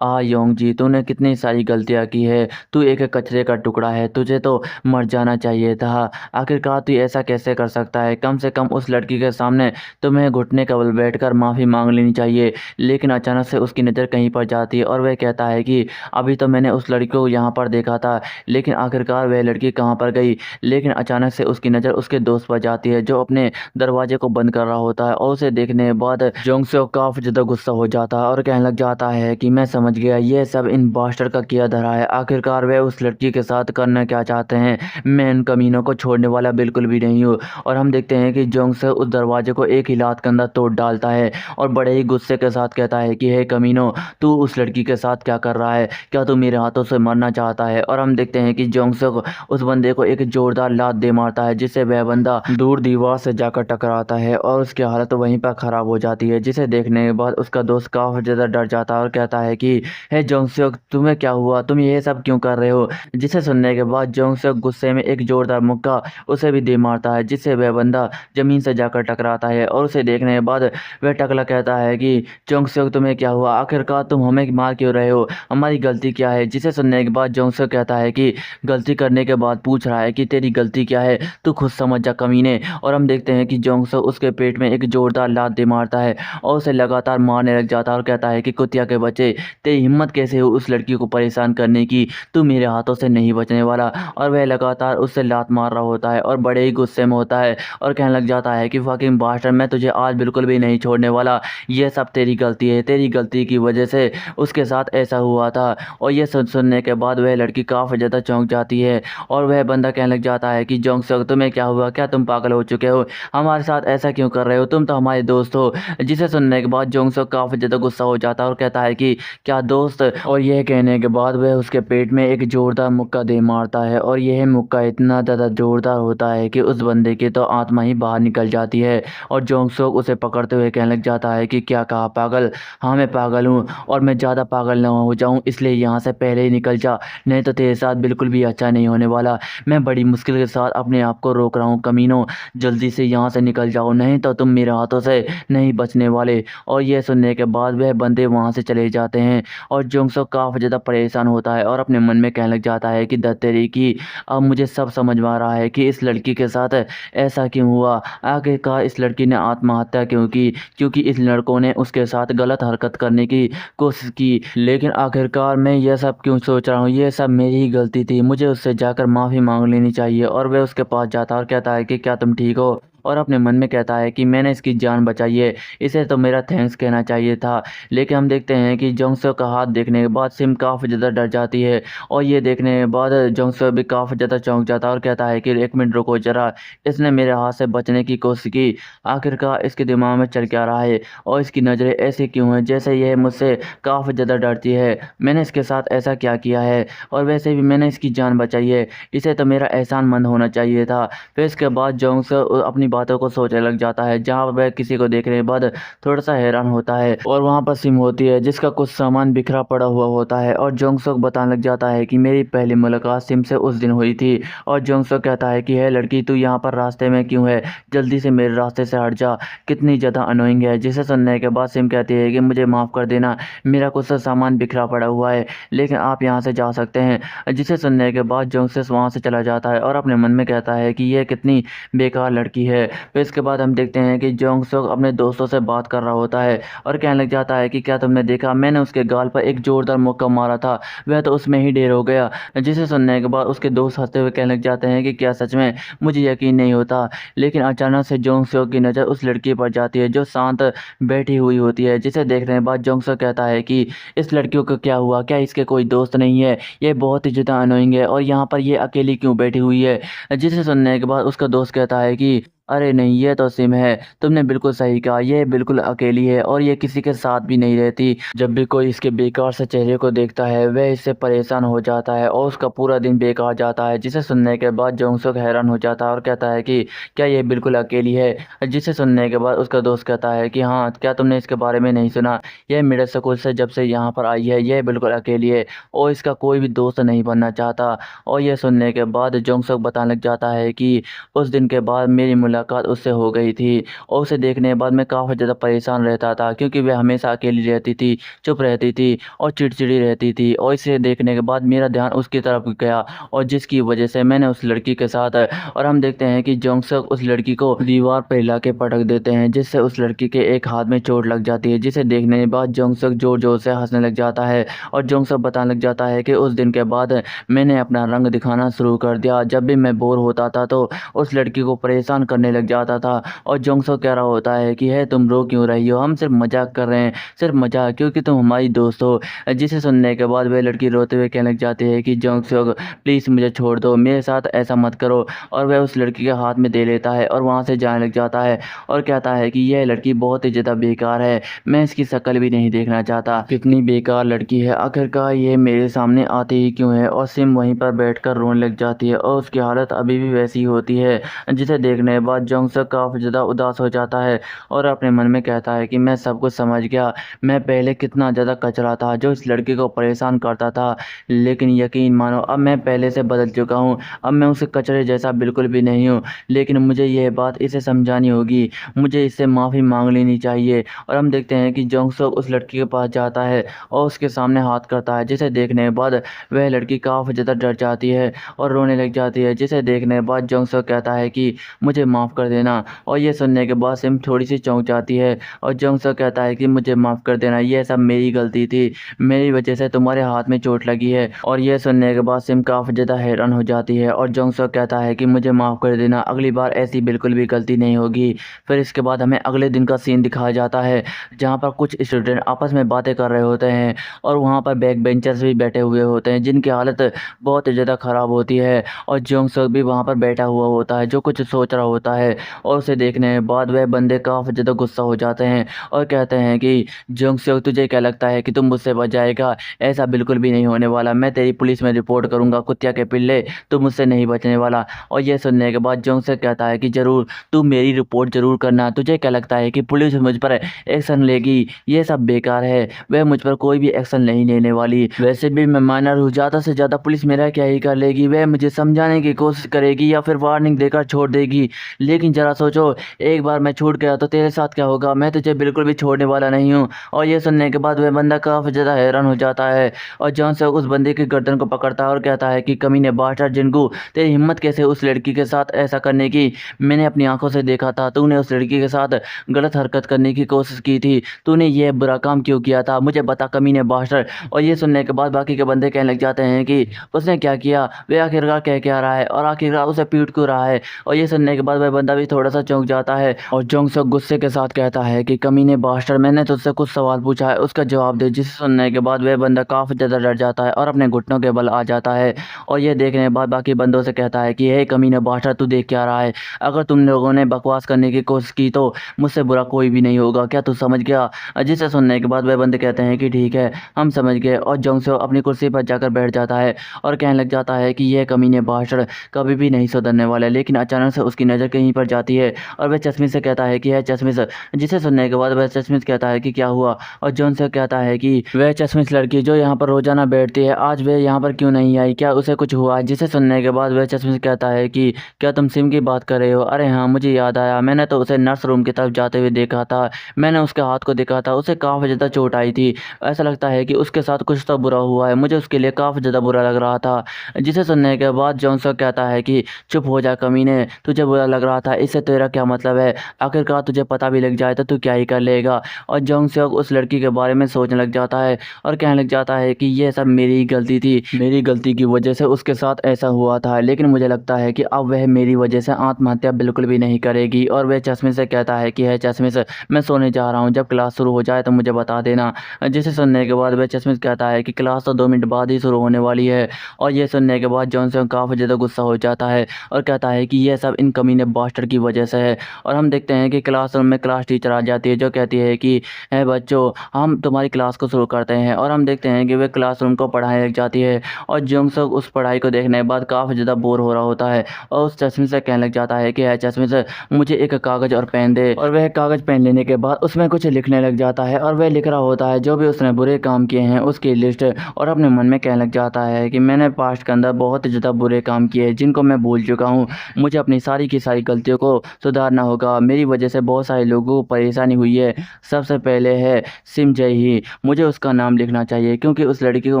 योंगजी, तूने कितनी सारी गलतियाँ की है, तू एक कचरे का टुकड़ा है, तुझे तो मर जाना चाहिए था। आखिरकार तू ऐसा कैसे कर सकता है, कम से कम उस लड़की के सामने तुम्हें घुटने का बल बैठकर माफ़ी मांग लेनी चाहिए। लेकिन अचानक से उसकी नज़र कहीं पर जाती है और वह कहता है कि अभी तो मैंने उस लड़की को यहाँ पर देखा था, लेकिन आखिरकार वह लड़की कहाँ पर गई। लेकिन अचानक से उसकी नज़र उसके दोस्त पर जाती है जो अपने दरवाजे को बंद कर रहा होता है, और उसे देखने के बाद जोंगसेok काफ़ी ज़्यादा गुस्सा हो जाता है और कहने लग जाता है कि मैं समझ गया, ये सब इन बास्टर का किया धरा है। आखिरकार वह उस लड़की के साथ करना क्या चाहते हैं, मैं इन कमीनों को छोड़ने वाला बिल्कुल भी नहीं हूँ। और हम देखते हैं कि जोंगसेok उस दरवाजे को एक ही लात के अंदर तोड़ डालता है और बड़े ही गुस्से के साथ कहता है कि हे कमीनो, तू उस लड़की के साथ क्या कर रहा है, क्या तू मेरे हाथों से मरना चाहता है। और हम देखते हैं कि जोंगसेok उस बंदे को एक जोरदार लात दे मारता है, जिससे वह बंदा दूर दीवार से जाकर टकराता है और उसकी हालत वहीं पर खराब हो जाती है, जिसे देखने के बाद उसका दोस्त काफ़ी ज़्यादा डर जाता है और कहता है कि हे जोंगसेok, तुम्हें क्या हुआ, तुम ये सब क्यों कर रहे हो। जिसे सुनने के बाद जोंगसेok गुस्से में एक जोरदार मुक्का उसे भी दे मारता है, जिससे वह बंदा ज़मीन से जाकर टकराता है। और उसे देखने के बाद वह टकला कहता है कि जोंगसेok, तुम्हें क्या हुआ, आखिरकार तुम हमें मार क्यों रहे हो, हमारी गलती क्या है। जिसे सुनने के बाद जोंगसेok कहता है कि गलती करने के बाद पूछ रहा है कि तेरी गलती क्या है, तू खुद समझ जा कमीने। और हम देखते हैं कि जोंगसेok उसके पेट में एक जोरदार लात दे मारता है और उसे लगातार मारने लग जाता है और कहता है कि कुतिया के बच्चे, तेरी हिम्मत कैसे हो उस लड़की को परेशान करने की, तू मेरे हाथों से नहीं बचने वाला। और वह लगातार उससे लात मार रहा होता है और बड़े ही गुस्से में होता है और कहने लग जाता है कि फकिंग बास्टर्ड, मैं तुझे आज बिल्कुल भी नहीं छोड़ने वाला, यह सब तेरी गलती है, तेरी गलती की वजह से उसके साथ ऐसा हुआ था। और यह सुनने के बाद वह लड़की काफ़ी ज़्यादा चौंक जाती है और वह बंदा कहने लग जाता है कि जोंगसेok, तुम्हें क्या हुआ, क्या तुम पागल हो चुके हो, हमारे साथ ऐसा क्यों कर रहे हो, तुम तो हमारे दोस्त हो। जिसे सुनने के बाद जोंगसेok काफ़ी ज़्यादा गुस्सा हो जाता है और कहता है कि क्या दोस्त। और यह कहने के बाद वह उसके पेट में एक जोरदार मुक्का दे मारता है और यह मुक्का इतना ज़्यादा जोरदार होता है कि उस बंदे की तो आत्मा ही बाहर निकल जाती है। और जोंगसेok उसे पकड़ते हुए कहने लग जाता है कि क्या कहा पागल, हाँ मैं पागल हूँ और मैं ज़्यादा पागल ना हो जाऊँ, इसलिए यहाँ से पहले ही निकल जा, नहीं तो तेरे साथ बिल्कुल भी अच्छा नहीं होने वाला। मैं बड़ी मुश्किल के साथ अपने आप को रोक रहा हूँ कमीनों, जल्दी से यहाँ से निकल जाओ, नहीं तो तुम मेरे हाथों से नहीं बचने वाले। और यह सुनने के बाद वह बंदे वहाँ से चले जाते हैं और जोंगसेok काफ़ी ज़्यादा परेशान होता है और अपने मन में कहने लग जाता है कि दत्तेरी की, अब मुझे सब समझ में आ रहा है कि इस लड़की के साथ ऐसा क्यों हुआ, आखिरकार इस लड़की ने आत्महत्या क्यों की, क्योंकि इस लड़कों ने उसके साथ गलत हरकत करने की कोशिश की। लेकिन आखिरकार मैं यह सब क्यों सोच रहा हूँ, यह सब मेरी ही गलती थी, मुझे उससे जाकर माफ़ी मांग लेनी चाहिए। और वह उसके पास जाता है और कहता है कि क्या तुम ठीक हो, और अपने मन में कहता है कि मैंने इसकी जान बचाई है, इसे तो मेरा थैंक्स कहना चाहिए था। लेकिन हम देखते हैं कि जोंगसेok का हाथ देखने के बाद सिम काफ़ी ज़्यादा डर जाती है और ये देखने के बाद जोंगसेok भी काफ़ी ज़्यादा चौंक जाता है और कहता है कि एक मिनट रुको जरा, इसने मेरे हाथ से बचने की कोशिश की, आखिरकार इसके दिमाग में चल क्या रहा है और इसकी नज़रें ऐसी क्यों हैं जैसे यह मुझसे काफ़ी ज़्यादा डरती है, मैंने इसके साथ ऐसा क्या किया है, और वैसे भी मैंने इसकी जान बचाई है, इसे तो मेरा एहसानमंद होना चाहिए था। फिर इसके बाद जोंगसेok अपनी बातों को सोचने लग जाता है, जहाँ पर वह किसी को देखने के बाद थोड़ा सा हैरान होता है और वहाँ पर सिम होती है जिसका कुछ सामान बिखरा पड़ा हुआ होता है। और जोंगसेok बताने लग जाता है कि मेरी पहली मुलाकात सिम से उस दिन हुई थी। और जोंगसेok कहता है कि है लड़की, तू यहाँ पर रास्ते में क्यों है, जल्दी से मेरे रास्ते से हट जा, कितनी ज़्यादा अनोइंग है। जिसे सुनने के बाद सिम कहती है कि मुझे माफ़ कर देना, मेरा कुछ सा सामान बिखरा पड़ा हुआ है, लेकिन आप यहाँ से जा सकते हैं। जिसे सुनने के बाद जोंगसेok वहाँ से चला जाता है और अपने मन में कहता है कि यह कितनी बेकार लड़की है। फिर इसके बाद हम देखते हैं कि जोंगसेok अपने दोस्तों से बात कर रहा होता है और कहने लग जाता है कि क्या तुमने देखा, मैंने उसके गाल पर एक जोरदार मुक्का मारा था, वह तो उसमें ही ढेर हो गया। जिसे सुनने के बाद उसके दोस्त हंसते हुए कहने लग जाते हैं कि क्या सच में, मुझे यकीन नहीं होता। लेकिन अचानक से जोंगसेok की नज़र उस लड़की पर जाती है जो शांत बैठी हुई होती है। जिसे देखने के बाद जोंगसेok कहता है कि इस लड़की को क्या हुआ, क्या इसके कोई दोस्त नहीं है, ये बहुत ही ज़्यादा अनोइंग है और यहाँ पर ये अकेली क्यों बैठी हुई है। जिसे सुनने के बाद उसका दोस्त कहता है कि अरे नहीं, ये तो सिम है, तुमने बिल्कुल सही कहा, ये बिल्कुल अकेली है और ये किसी के साथ भी नहीं रहती। जब भी कोई इसके बेकार से चेहरे को देखता है वह इससे परेशान हो जाता है और उसका पूरा दिन बेकार जाता है। जिसे सुनने के बाद जोंगसेok हैरान हो जाता है और कहता है कि क्या ये बिल्कुल अकेली है। जिसे सुनने के बाद उसका दोस्त कहता है कि हाँ, क्या तुमने इसके बारे में नहीं सुना, यह मिडिल स्कूल से जब से यहाँ पर आई है यह बिल्कुल अकेली है और इसका कोई भी दोस्त नहीं बनना चाहता। और यह सुनने के बाद जोंगसेok बताने लग जाता है कि उस दिन के बाद मेरी मुलाकात मुलाकात उससे हो गई थी और उसे देखने के बाद मैं काफ़ी ज़्यादा परेशान रहता था क्योंकि वह हमेशा अकेली रहती थी, चुप रहती थी और चिड़चिड़ी रहती थी और इसे देखने के बाद मेरा ध्यान उसकी तरफ गया और जिसकी वजह से मैंने उस लड़की के साथ और हम देखते हैं कि जोंगसक उस लड़की को दीवार पर हिला के पटक देते हैं जिससे उस लड़की के एक हाथ में चोट लग जाती है, जिसे देखने के बाद जोंगसक जोर जोर से हंसने लग जाता है और जोंगसक बताने लग जाता है कि उस दिन के बाद मैंने अपना रंग दिखाना शुरू कर दिया। जब भी मैं बोर होता था तो उस लड़की को परेशान करने लग जाता था और जोंगसक कह रहा होता है कि है तुम रो क्यों रही हो, हम सिर्फ मजाक कर रहे हैं, सिर्फ मजाक, क्योंकि तुम हमारी दोस्त हो। जिसे सुनने के बाद वह लड़की रोते हुए कहने लग जाती है कि जोंगसक प्लीज़ मुझे छोड़ दो, मेरे साथ ऐसा मत करो, और वह उस लड़की के हाथ में दे लेता है और वहाँ से जाने लग जाता है और कहता है कि यह लड़की बहुत ही ज़्यादा बेकार है, मैं इसकी शक्ल भी नहीं देखना चाहता, कितनी बेकार लड़की है, आखिरकार ये मेरे सामने आती ही क्यों है। और सिम वहीं पर बैठकर रोने लग जाती है और उसकी हालत अभी भी वैसी होती है। जिसे देखने के बाद जोंगसक काफ़ी ज़्यादा उदास हो जाता है और अपने मन में कहता है कि मैं सब कुछ समझ गया, मैं पहले कितना ज़्यादा कचरा था जो इस लड़की को परेशान करता था, लेकिन यकीन मानो अब मैं पहले से बदल चुका हूँ, अब मैं उस कचरे जैसा बिल्कुल भी नहीं हूँ। लेकिन मुझे यह बात इसे समझानी होगी, मुझे इससे माफ़ी मांग लेनी चाहिए। और हम देखते हैं कि जोंगसक उस लड़की के पास जाता है और उसके सामने हाथ करता है, जिसे देखने के बाद वह लड़की काफ़ी ज़्यादा डर जाती है और रोने लग जाती है। जिसे देखने के बाद जोंगसक कहता है कि मुझे माफ़ कर देना, और ये सुनने के बाद सिम थोड़ी सी चौंक जाती है और जोंगसक कहता है कि मुझे माफ़ कर देना, यह सब मेरी गलती थी, मेरी वजह से तुम्हारे हाथ में चोट लगी है। और यह सुनने के बाद सिम काफ़ी ज़्यादा हैरान हो जाती है और जोंगसक कहता है कि मुझे माफ़ कर देना, अगली बार ऐसी बिल्कुल भी गलती नहीं होगी। फिर इसके बाद हमें अगले दिन का सीन दिखाया जाता है जहाँ पर कुछ स्टूडेंट आपस में बातें कर रहे होते हैं और वहाँ पर बैक बेंचर्स भी बैठे हुए होते हैं जिनकी हालत बहुत ज़्यादा ख़राब होती है और जोंगसक भी वहाँ पर बैठा हुआ होता है जो कुछ सोच रहा होता है। और उसे देखने के बाद वह बंदे काफ़ी ज़्यादा गुस्सा हो जाते हैं और कहते हैं कि जोंगसक तुझे क्या लगता है कि तुम मुझसे बच जाएगा, ऐसा बिल्कुल भी नहीं होने वाला, मैं तेरी पुलिस में रिपोर्ट करूँगा, कुत्तिया के पिल्ले तू मुझसे नहीं बचने वाला। और ये सुनने के बाद जोंगसक कहता है कि ज़रूर तू मेरी रिपोर्ट ज़रूर करना, तुझे क्या लगता है कि पुलिस मुझ पर एक्शन लेगी, ये सब बेकार है, वह मुझ पर कोई भी एक्शन नहीं लेने वाली, वैसे भी मैं माइनर हूँ, ज़्यादा से ज़्यादा पुलिस मेरा क्या ही कर लेगी, वह मुझे समझाने की कोशिश करेगी या फिर वार्निंग देकर छोड़ देगी, लेकिन ज़रा सोचो एक बार मैं छूट गया तो तेरे साथ क्या होगा, मैं तुझे बिल्कुल भी छोड़ने वाला नहीं हूँ। और ये सुनने के बाद वह बंदा काफ़ी ज़्यादा हैरान हो जाता है और जोंगसक उस बंदे की गर्दन को पकड़ता है और कहता है कि कमीने बास्टर्ड जिनको तेरी हिम्मत कैसे उस लड़की के साथ ऐसा करने की, मैंने अपनी आंखों से देखा था, तूने उस लड़की के साथ गलत हरकत करने की कोशिश की थी, तूने यह बुरा काम क्यों किया था, मुझे बता कमीने बास्टर्ड। और ये सुनने के बाद बाकी के बंदे कहने लग जाते हैं कि उसने क्या किया, वह आखिरकार कह क्या रहा है और आखिरकार उसे पीट क्यों रहा है। और ये सुनने के बाद वह बंदा भी थोड़ा सा चौंक जाता है और जोंगसक गुस्से के साथ कहता है कि कमीने बास्टर्ड मैंने तुझसे कुछ सवाल पूछा है, उसका जवाब दे। जिसे सुनने के बाद वह बंदा काफ़ी ज़्यादा डर जाता है और अपने घुटनों के बल आ जाता है और ये देखने के बाद बाकी बंदों से कहता है कि हे कमीने बास्टर्ड तू देख क्या रहा है, अगर तुम लोगों ने बकवास करने की कोशिश की तो मुझसे बुरा कोई भी नहीं होगा, क्या तू समझ गया। जिसे सुनने के बाद वह बंदे कहते हैं कि ठीक है हम समझ गए और जोंगसक अपनी कुर्सी पर जाकर बैठ जाता है और कहने लग जाता है कि यह कमीने बास्टर्ड कभी भी नहीं सुधरने वाला। लेकिन अचानक से उसकी नज़र कहीं पर जाती है और वह चश्मिश से कहता है कि है चश्मिश। जिसे सुनने के बाद वह चश्मिश कहता है कि क्या हुआ, और जोंगसक कहता है कि वह चश्मिश लड़की जो यहाँ पर रोजाना बैठती है आज वह यहाँ पर क्यों नहीं आई, क्या उसे कुछ हुआ। जिसे सुनने के बाद वह चश्मिश कहता है कि क्या तुम सिम की बात कर रहे हो, अरे हाँ मुझे याद आया, मैंने तो उसे नर्स रूम की तरफ जाते हुए देखा था, मैंने उसके हाथ को देखा था, उसे काफ़ी ज़्यादा चोट आई थी, ऐसा लगता है कि उसके साथ कुछ तो बुरा हुआ है, मुझे उसके लिए काफ़ी ज़्यादा बुरा लग रहा था। जिसे सुनने के बाद जोंगसक कहता है कि चुप हो जा कमीने, तुझे बुरा लग रहा था इससे तेरा क्या मतलब है, आखिरकार तुझे पता भी लग जाए तो तू क्या ही कर लेगा। और जोंगसक उस लड़की के बारे में सोचने लग जाता है और कहने लग जाता है कि यह सब मेरी ही गलती थी, मेरी गलती की वजह से उसके साथ ऐसा हुआ था, लेकिन मुझे लगता है कि अब वह मेरी वजह से आत्महत्या बिल्कुल भी नहीं करेगी। और वह चश्मे से कहता है कि है चश्मे से मैं सोने जा रहा हूँ, जब क्लास शुरू हो जाए तो मुझे बता देना। जिसे सुनने के बाद वह चश्मे से कहता है कि क्लास तो 2 मिनट बाद ही शुरू होने वाली है। और ये सुनने के बाद जोंगसक काफ़ी ज़्यादा गुस्सा हो जाता है और कहता है कि यह सब इन कमीने बास्टर्ड की वजह से है। और हम देखते हैं कि क्लासरूम में क्लास टीचर आ जाती है जो कहती है कि है बच्चों हम तुम्हारी क्लास को शुरू करते हैं। और हम देखते हैं कि वे क्लासरूम को पढ़ाने लग जाती है और जोंगसक उस पढ़ाई को देखने के बाद काफ़ी ज़्यादा बोर हो रहा होता है और उस चश्मे से कहने लग जाता है कि है चश्मे से मुझे एक कागज़ और पेन दे। और वह कागज़ पेन लेने के बाद उसमें कुछ लिखने लग जाता है और वह लिख रहा होता है जो भी उसने बुरे काम किए हैं उसकी लिस्ट, और अपने मन में कहने लग जाता है कि मैंने पास्ट के अंदर बहुत ज़्यादा बुरे काम किए जिनको मैं भूल चुका हूँ, मुझे अपनी सारी की सारी सारी गलतियों को सुधारना होगा। मेरी वजह से बहुत सारे लोगों को परेशानी हुई है। सबसे पहले है सिम जही, मुझे उसका नाम लिखना चाहिए क्योंकि उस लड़की को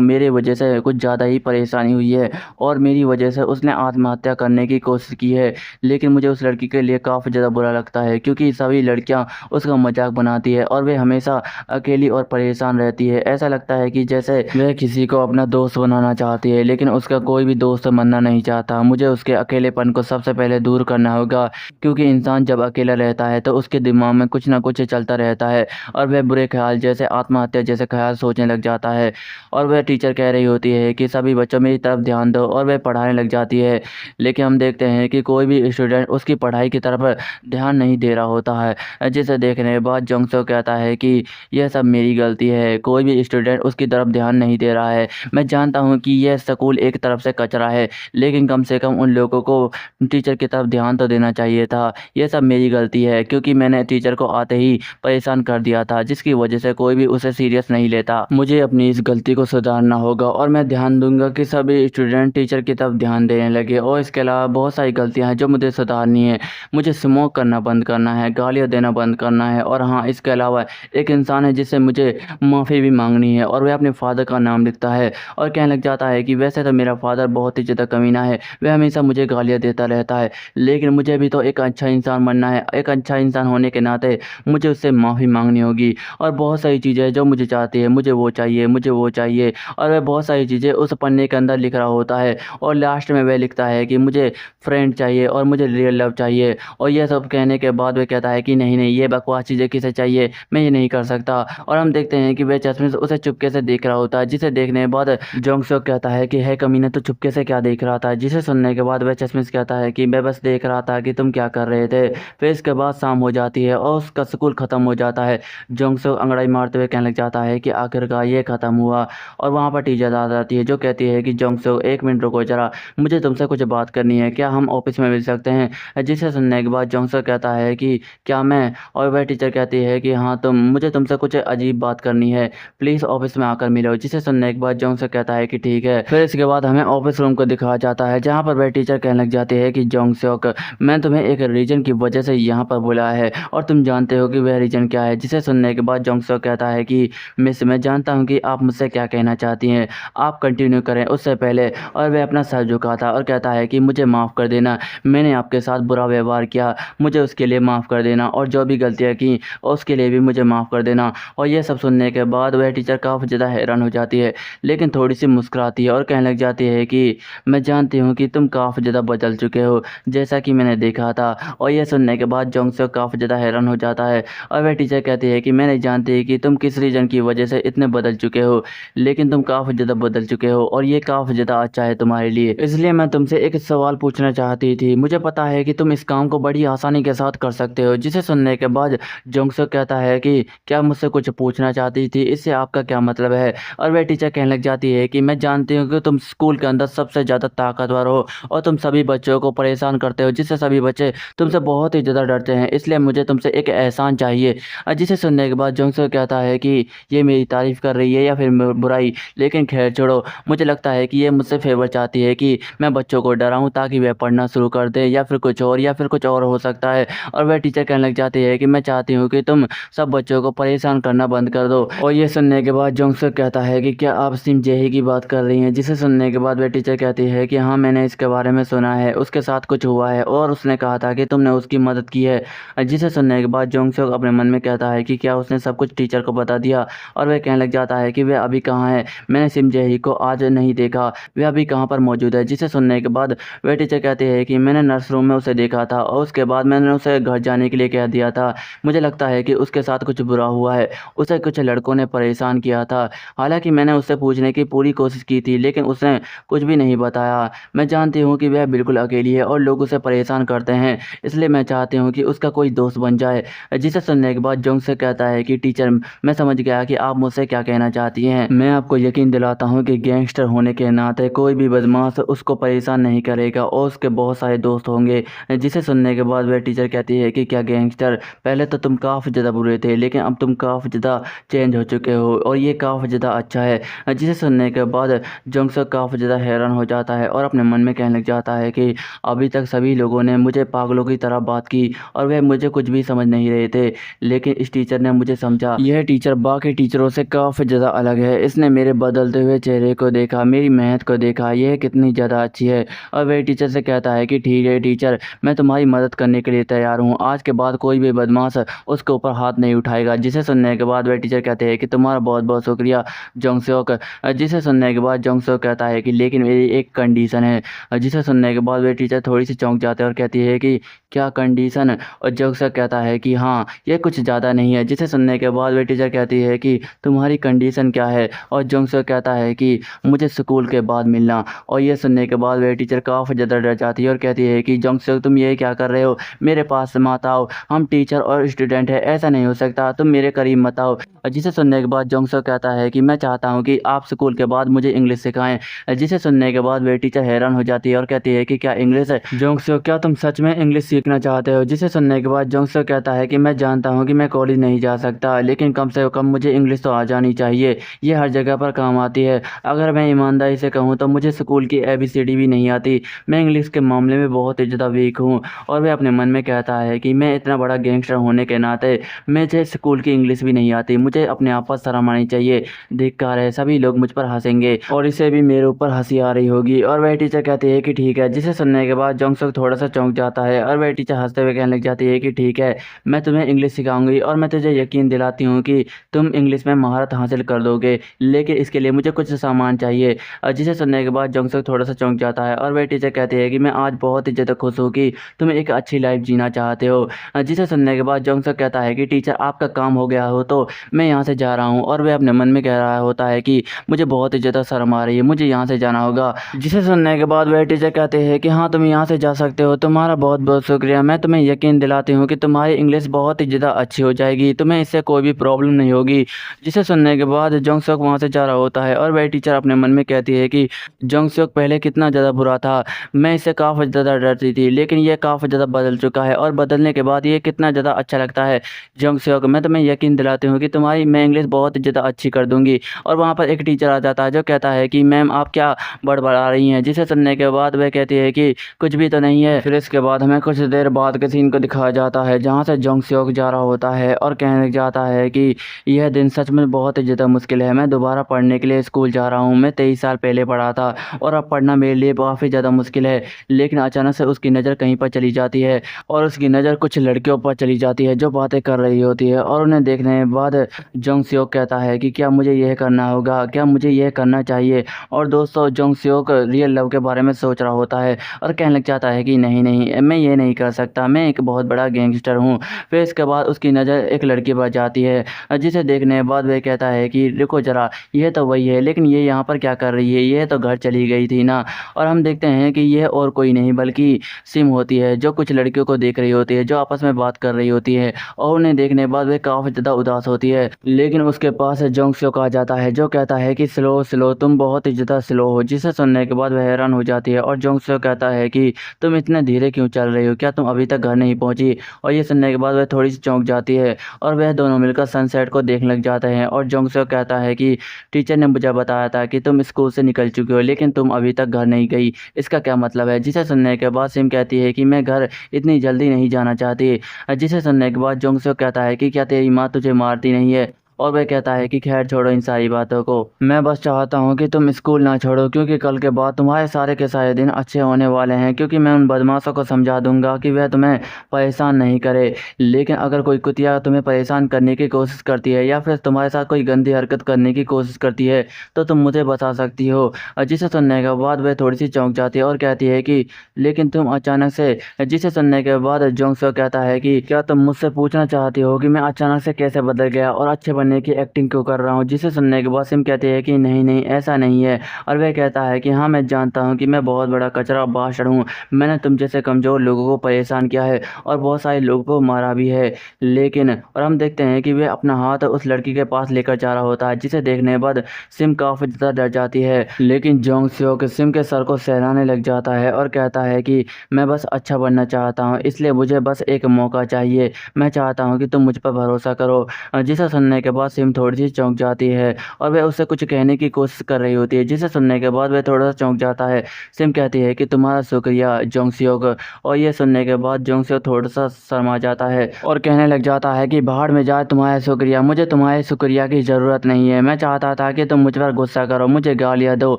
मेरे वजह से कुछ ज़्यादा ही परेशानी हुई है और मेरी वजह से उसने आत्महत्या करने की कोशिश की है। लेकिन मुझे उस लड़की के लिए काफ़ी ज़्यादा बुरा लगता है क्योंकि सभी लड़कियां उसका मजाक बनाती है और वे हमेशा अकेली और परेशान रहती है। ऐसा लगता है कि जैसे वह किसी को अपना दोस्त बनाना चाहती है, लेकिन उसका कोई भी दोस्त बनना नहीं चाहता। मुझे उसके अकेलेपन को सबसे पहले दूर करना होगा क्योंकि इंसान जब अकेला रहता है तो उसके दिमाग में कुछ ना कुछ चलता रहता है और वह बुरे ख्याल जैसे आत्महत्या जैसे ख्याल सोचने लग जाता है। और वह टीचर कह रही होती है कि सभी बच्चों मेरी तरफ ध्यान दो और वह पढ़ाने लग जाती है। लेकिन हम देखते हैं कि कोई भी स्टूडेंट उसकी पढ़ाई की तरफ ध्यान नहीं दे रहा होता है, जिसे देखने के बाद जोंगसो कहता है कि यह सब मेरी गलती है, कोई भी स्टूडेंट उसकी तरफ ध्यान नहीं दे रहा है। मैं जानता हूँ कि यह स्कूल एक तरफ से कचरा है, लेकिन कम से कम उन लोगों को टीचर की तरफ ध्यान तो देना चाहिए था। यह सब मेरी गलती है क्योंकि मैंने टीचर को आते ही परेशान कर दिया था, जिसकी वजह से कोई भी उसे सीरियस नहीं लेता। मुझे अपनी इस गलती को सुधारना होगा और मैं ध्यान दूंगा कि सभी स्टूडेंट टीचर की तरफ ध्यान देने लगे। और इसके अलावा बहुत सारी गलतियां हैं जो मुझे सुधारनी है। मुझे स्मोक करना बंद करना है, गालियाँ देना बंद करना है और हाँ, इसके अलावा एक इंसान है जिससे मुझे माफ़ी भी मांगनी है और वह अपने फादर का नाम लिखता है और कहने लग जाता है कि वैसे तो मेरा फादर बहुत ही ज़्यादा कमीना है, वह हमेशा मुझे गालियाँ देता रहता है, लेकिन मुझे भी तो एक अच्छा इंसान बनना है। एक अच्छा इंसान होने के नाते मुझे उससे माफ़ी मांगनी होगी और बहुत सारी चीज़ें जो मुझे चाहती है, मुझे वो चाहिए, मुझे वो चाहिए। और वह बहुत सारी चीज़ें उस पन्ने के अंदर लिख रहा होता है और लास्ट में वह लिखता है कि मुझे फ्रेंड चाहिए और मुझे रियल लव चाहिए। और यह सब कहने के बाद वह कहता है कि नहीं नहीं, ये बकवास चीज़ें किसे चाहिए, मैं ये नहीं कर सकता। और हम देखते हैं कि वह चश्मे से उसे चुपके से देख रहा होता है, जिसे देखने के बाद जोंगसुक कहता है कि है कमीने, तो चुपके से क्या देख रहा था। जिसे सुनने के बाद वह चश्मे से कहता है कि मैं बस देख रहा था कि तुम क्या कर रहे थे। फिर इसके बाद शाम हो जाती है और उसका स्कूल ख़त्म हो जाता है। जोंगसुक अंगड़ाई मारते हुए कहने लग जाता है कि आखिरकार ये ख़त्म हुआ। और वहाँ पर टीचर आ जाती है जो कहती है कि जोंगसुक एक मिनट रुको जरा, मुझे तुमसे कुछ बात करनी है, क्या हम ऑफिस में मिल सकते हैं। जिसे सुनने के बाद जोंगसुक कहता है कि क्या मैं, और वह टीचर कहती है कि हाँ मुझे तुमसे कुछ अजीब बात करनी है, प्लीज़ ऑफिस में आकर मिलो। जिसे सुनने के बाद जोंगसुक कहता है कि ठीक है। फिर इसके बाद हमें ऑफिस रूम को दिखाया जाता है जहाँ पर वह टीचर कहने लग जाती है कि जोंगसुक, मैं तुम्हें एक रीजन की वजह से यहाँ पर बुलाया है और तुम जानते हो कि वह रीजन क्या है। जिसे सुनने के बाद जोंगसुक कहता है कि मिस, मैं जानता हूँ कि आप मुझसे क्या कहना चाहती हैं, आप कंटिन्यू करें उससे पहले। और वह अपना सर झुकाता और कहता है कि मुझे माफ़ कर देना, मैंने आपके साथ बुरा व्यवहार किया, मुझे उसके लिए माफ़ कर देना और जो भी गलतियाँ की उसके लिए भी मुझे माफ़ कर देना। और यह सब सुनने के बाद वह टीचर काफ़ी ज़्यादा हैरान हो जाती है, लेकिन थोड़ी सी मुस्कुराती है और कहने लग जाती है कि मैं जानती हूँ कि तुम काफ़ी ज़्यादा बदल चुके हो, जैसा कि मैंने देखा था। और यह सुनने के बाद जोंगसुक काफ़ी ज़्यादा हैरान हो जाता है और वह टीचर कहती है कि मैं नहीं जानती कि तुम किस रीज़न की वजह से इतने बदल चुके हो, लेकिन तुम काफ़ी ज़्यादा बदल चुके हो और ये काफ़ी ज़्यादा अच्छा है तुम्हारे लिए। इसलिए मैं तुमसे एक सवाल पूछना चाहती थी, मुझे पता है कि तुम इस काम को बड़ी आसानी के साथ कर सकते हो। जिसे सुनने के बाद जोंगसुक कहता है कि क्या मुझसे कुछ पूछना चाहती थी, इससे आपका क्या मतलब है। और वह टीचर कहने लग जाती है कि मैं जानती हूँ कि तुम स्कूल के अंदर सबसे ज़्यादा ताकतवर हो और तुम सभी बच्चों को परेशान करते हो, जिससे सभी बच्चे तुमसे बहुत ही ज़्यादा डरते हैं, इसलिए मुझे तुमसे एक एहसान चाहिए। जिसे सुनने के बाद जोंगसुक कहता है कि ये मेरी तारीफ़ कर रही है या फिर बुराई, लेकिन खैर छोड़ो, मुझे लगता है कि ये मुझसे फेवर चाहती है कि मैं बच्चों को डराऊं ताकि वे पढ़ना शुरू कर दें, या फिर कुछ और, या फिर कुछ और हो सकता है। और वह टीचर कहने लग जाती है कि मैं चाहती हूँ कि तुम सब बच्चों को परेशान करना बंद कर दो। और ये सुनने के बाद जोंगसुक कहता है कि क्या आप सिम जेही की बात कर रही हैं। जिसे सुनने के बाद वह टीचर कहती है कि हाँ, मैंने इसके बारे में सुना है, उसके साथ कुछ हुआ है और उसने कहा था कि तुमने उसकी मदद की है। जिसे सुनने के बाद जोंगसुक अपने मन में कहता है कि क्या उसने सब कुछ टीचर को बता दिया। और वह कहने लग जाता है कि वह अभी कहाँ है, मैंने सिम जेही को आज नहीं देखा, वह अभी कहाँ पर मौजूद है। जिसे सुनने के बाद वह टीचर कहती है कि मैंने नर्स रूम में उसे देखा था और उसके बाद मैंने उसे घर जाने के लिए कह दिया था। मुझे लगता है कि उसके साथ कुछ बुरा हुआ है, उसे कुछ लड़कों ने परेशान किया था। हालांकि मैंने उससे पूछने की पूरी कोशिश की थी, लेकिन उसने कुछ भी नहीं बताया। मैं जानती हूँ कि वह बिल्कुल अकेली है और लोग उसे परेशान करते हैं, इसलिए मैं चाहती हूँ कि उसका कोई दोस्त बन जाए। जिसे सुनने के बाद जोंगसुक कहता है कि टीचर, मैं समझ गया कि आप मुझसे क्या कहना चाहती हैं। मैं आपको यकीन दिलाता हूँ कि गैंगस्टर होने के नाते कोई भी बदमाश उसको परेशान नहीं करेगा और उसके बहुत सारे दोस्त होंगे। जिसे सुनने के बाद वह टीचर कहती है कि क्या गैंगस्टर, पहले तो तुम काफ़ी ज़्यादा बुरे थे, लेकिन अब तुम काफ़ी ज़्यादा चेंज हो चुके हो और ये काफ़ी ज़्यादा अच्छा है। जिसे सुनने के बाद जोंगसुक काफ़ी ज़्यादा हैरान हो जाता है और अपने मन में कहने लग जाता है कि अभी तक सभी लोगों ने मुझे पागलों की तरह बात की और वह मुझे कुछ भी समझ नहीं रहे थे, लेकिन इस टीचर ने मुझे समझा। यह टीचर बाकी टीचरों से काफ़ी ज़्यादा अलग है। इसने मेरे बदलते हुए चेहरे को देखा, मेरी मेहनत को देखा, यह कितनी ज़्यादा अच्छी है। और वह टीचर से कहता है कि ठीक है टीचर, मैं तुम्हारी मदद करने के लिए तैयार हूँ। आज के बाद कोई भी बदमाश उसके ऊपर हाथ नहीं उठाएगा। जिसे सुनने के बाद वह टीचर कहते हैं कि तुम्हारा बहुत बहुत शुक्रिया जोंगसेok। जिसे सुनने के बाद जोंगसेok कहता है कि लेकिन मेरी एक कंडीशन है। जिसे सुनने के बाद वह टीचर थोड़ी सी चौंक जाते हैं और कहती है कि क्या कंडीशन? और जोंगसेok कहता है कि हाँ, ये कुछ ज़्यादा नहीं है। जिसे सुनने के बाद वह टीचर कहती है कि तुम्हारी कंडीशन क्या है? और जोंगसेok कहता है कि मुझे स्कूल के बाद मिलना। और ये सुनने के बाद वह टीचर काफ़ी ज़्यादा डर जाती है और कहती है कि जोंगसेok तुम ये क्या कर रहे हो? मेरे पास मत आओ, हम टीचर और स्टूडेंट है, ऐसा नहीं हो सकता, तुम मेरे करीब मत आओ। जिसे सुनने के बाद जोंगसेok कहता है कि मैं चाहता हूँ कि आप स्कूल के बाद मुझे इंग्लिश सिखाएं। जिसे सुनने के बाद वह टीचर हैरान हो जाती है और कहती है कि क्या इंग्लिश है? जोंगसेok, क्या तुम सच में इंग्लिश सीखना चाहते हो? जिसे सुनने के बाद जोंगसेok कहता है कि मैं जानता हूँ कि मैं कॉलेज नहीं जा सकता, लेकिन कम से कम मुझे इंग्लिश तो आ जानी चाहिए। ये हर जगह पर काम आती है। अगर मैं ईमानदारी से कहूँ तो मुझे स्कूल की ABCD भी नहीं आती। मैं इंग्लिश के मामले में बहुत ही ज़्यादा वीक हूँ। और वह अपने मन में कहता है कि मैं इतना बड़ा गैंगस्टर होने के नाते मुझे स्कूल की इंग्लिश भी नहीं आती। मुझे अपने आप पर शर्म आनी चाहिए। धिक्कार है, सभी लोग मुझ पर हंसेंगे और इसे भी मेरे ऊपर हंसी आ रही होगी। और वह टीचर कहती है कि ठीक है। जिसे सुनने के बाद जोंगसेok थोड़ा सा चौंक जाता है और वह टीचर हंसते हुए कहने लग जाती है कि ठीक है, मैं तुम्हें इंग्लिश सिखाऊंगी और मैं तुझे यकीन दिलाती हूँ कि तुम इंग्लिश में महारत हासिल कर दोगे, लेकिन इसके लिए मुझे कुछ सामान चाहिए। जिसे सुनने के बाद जोंगसेok थोड़ा सा चौंक जाता है और वह टीचर कहती है कि मैं आज बहुत ही ज़्यादा खुश हूँ कि तुम एक अच्छी लाइफ जीना चाहते हो। जिसे सुनने के बाद जोंगसेok कहता है कि टीचर, आपका काम हो गया हो तो मैं यहाँ से जा रहा हूँ। और वह अपने मन में कह रहा होता है कि मुझे बहुत ही ज़्यादा शर्म आ रही है, मुझे यहाँ से जाना होगा। जिसे सुनने के बाद वह टीचर कहते हैं कि हाँ, तुम यहाँ से जा सकते हो, तुम्हारा बहुत बहुत शुक्रिया। मैं तुम्हें यकीन दिलाती हूँ कि तुम्हारी इंग्लिश बहुत ही ज़्यादा अच्छी हो जाएगी, तुम्हें इससे कोई भी प्रॉब्लम नहीं होगी। जिसे सुनने के बाद जोंगसेok वहाँ से जा रहा होता है और वह टीचर अपने मन में कहती है कि जोंगसेok पहले कितना ज़्यादा बुरा था, मैं इससे काफ़ी ज़्यादा डरती थी, लेकिन ये काफ़ी ज़्यादा बदल चुका है और बदलने के बाद ये कितना ज़्यादा अच्छा लगता है। जोंगसेok, मैं तुम्हें यकीन दिलाती हूँ कि तुम्हारी मैं इंग्लिश बहुत ही ज़्यादा अच्छी कर दूँगी। और वहाँ पर एक टीचर आ जाता है जो कहता है कि मैम, आप क्या बड़बड़ा रही हैं? जिसे सुनने के बाद वह कहती है कि कुछ भी तो नहीं है। फिर इसके बाद हमें कुछ देर बाद के सीन को दिखाया जाता है जहाँ से जोंगसेok जा रहा होता है और कहने लग जाता है कि यह दिन सच में बहुत ही ज़्यादा मुश्किल है। मैं दोबारा पढ़ने के लिए स्कूल जा रहा हूँ। मैं 23 साल पहले पढ़ा था और अब पढ़ना मेरे लिए काफ़ी ज़्यादा मुश्किल है। लेकिन अचानक से उसकी नज़र कहीं पर चली जाती है और उसकी नज़र कुछ लड़कियों पर चली जाती है जो बातें कर रही होती है। और उन्हें देखने के बाद जोंगसेok कहता है कि क्या मुझे यह करना होगा, क्या मुझे यह करना चाहिए? और दोस्तों, जोंगसेok रियल लव के बारे में सोच रहा होता है और कहने लग जाता है कि नहीं नहीं, मैं ये नहीं कर सकता, मैं एक बहुत बड़ा गैंगस्टर हूँ। फिर इसके बाद उसकी नज़र एक लड़की पर जाती है जिसे देखने के बाद वह कहता है कि रुको ज़रा, यह तो वही है, लेकिन ये यहाँ पर क्या कर रही है? ये तो घर चली गई थी ना। और हम देखते हैं कि यह और कोई नहीं बल्कि सिम होती है जो कुछ लड़कियों को देख रही होती है, जो आपस में बात कर रही होती है। और उन्हें देखने के बाद वह काफ़ी ज़्यादा उदास होती है, लेकिन उसके पास जोंगसेok आ जाता है जो कहता है कि स्लो स्लो, तुम बहुत ही ज़्यादा स्लो हो। जिसे सुनने के बाद वह हैरान हो जाती है और जोंगसेok कहता है कि तुम इतने धीरे क्यों चल रही हो, क्या तुम अभी तक घर नहीं पहुंची? और ये सुनने के बाद वह थोड़ी सी चौंक जाती है और वह दोनों मिलकर सनसेट को देखने लग जाते हैं। और जोंगसेok कहता है कि टीचर ने मुझे बताया था कि तुम स्कूल से निकल चुकी हो, लेकिन तुम अभी तक घर नहीं गई, इसका क्या मतलब है? जिसे सुनने के बाद सिम कहती है कि मैं घर इतनी जल्दी नहीं जाना चाहती। जिसे सुनने के बाद जोंगसेok कहता है कि क्या तेरी माँ तुझे मारती नहीं है? और वह कहता है कि खैर छोड़ो इन सारी बातों को, मैं बस चाहता हूँ कि तुम स्कूल ना छोड़ो, क्योंकि कल के बाद तुम्हारे सारे के सारे दिन अच्छे होने वाले हैं, क्योंकि मैं उन बदमाशों को समझा दूंगा कि वह तुम्हें परेशान नहीं करे। लेकिन अगर कोई कुतिया तुम्हें परेशान करने की कोशिश करती है या फिर तुम्हारे साथ कोई गंदी हरकत करने की कोशिश करती है तो तुम मुझे बता सकती हो। जिसे सुनने के बाद वह थोड़ी सी चौंक जाती है और कहती है कि लेकिन तुम अचानक से। जिसे सुनने के बाद जोंगसेok कहता है कि क्या तुम मुझसे पूछना चाहती हो कि मैं अचानक से कैसे बदल गया और अच्छे बनने की एक्टिंग क्यों कर रहा हूँ? जिसे सुनने के बाद सिम कहती है कि नहीं नहीं, ऐसा नहीं है। और वह कहता है कि हाँ, मैं जानता हूँ कि मैं बहुत बड़ा कचरा बास्टर्ड हूँ, मैंने तुम जैसे कमज़ोर लोगों को परेशान किया है और बहुत सारे लोगों को मारा भी है। लेकिन और हम देखते हैं कि वह अपना हाथ उस लड़की के पास लेकर जा रहा होता है, जिसे देखने के बाद सिम काफ़ी ज़्यादा डर जाती है। लेकिन जोंगसेok सिम के सर को सहलाने लग जाता है और कहता है कि मैं बस अच्छा बनना चाहता हूँ, इसलिए मुझे बस एक मौका चाहिए, मैं चाहता हूँ कि तुम मुझ पर भरोसा करो। जिसे सुनने के बाद सिम थोड़ी-सी चौंक जाती है और वह उससे कुछ कहने की कोशिश कर रही होती है, जिसे सुनने के बाद वह थोड़ा-सा चौंक जाता है। सिम कहती है कि तुम्हारा शुक्रिया जोंगसेok। और ये सुनने के बाद जोंगसेok थोड़ा-सा शर्मा जाता है और कहने लग जाता है कि भाड़ में जाए तुम्हारा शुक्रिया, मुझे तुम्हारे शुक्रिया की ज़रूरत नहीं है। मैं चाहता था कि तुम मुझ पर गुस्सा करो, मुझे गालियाँ दो।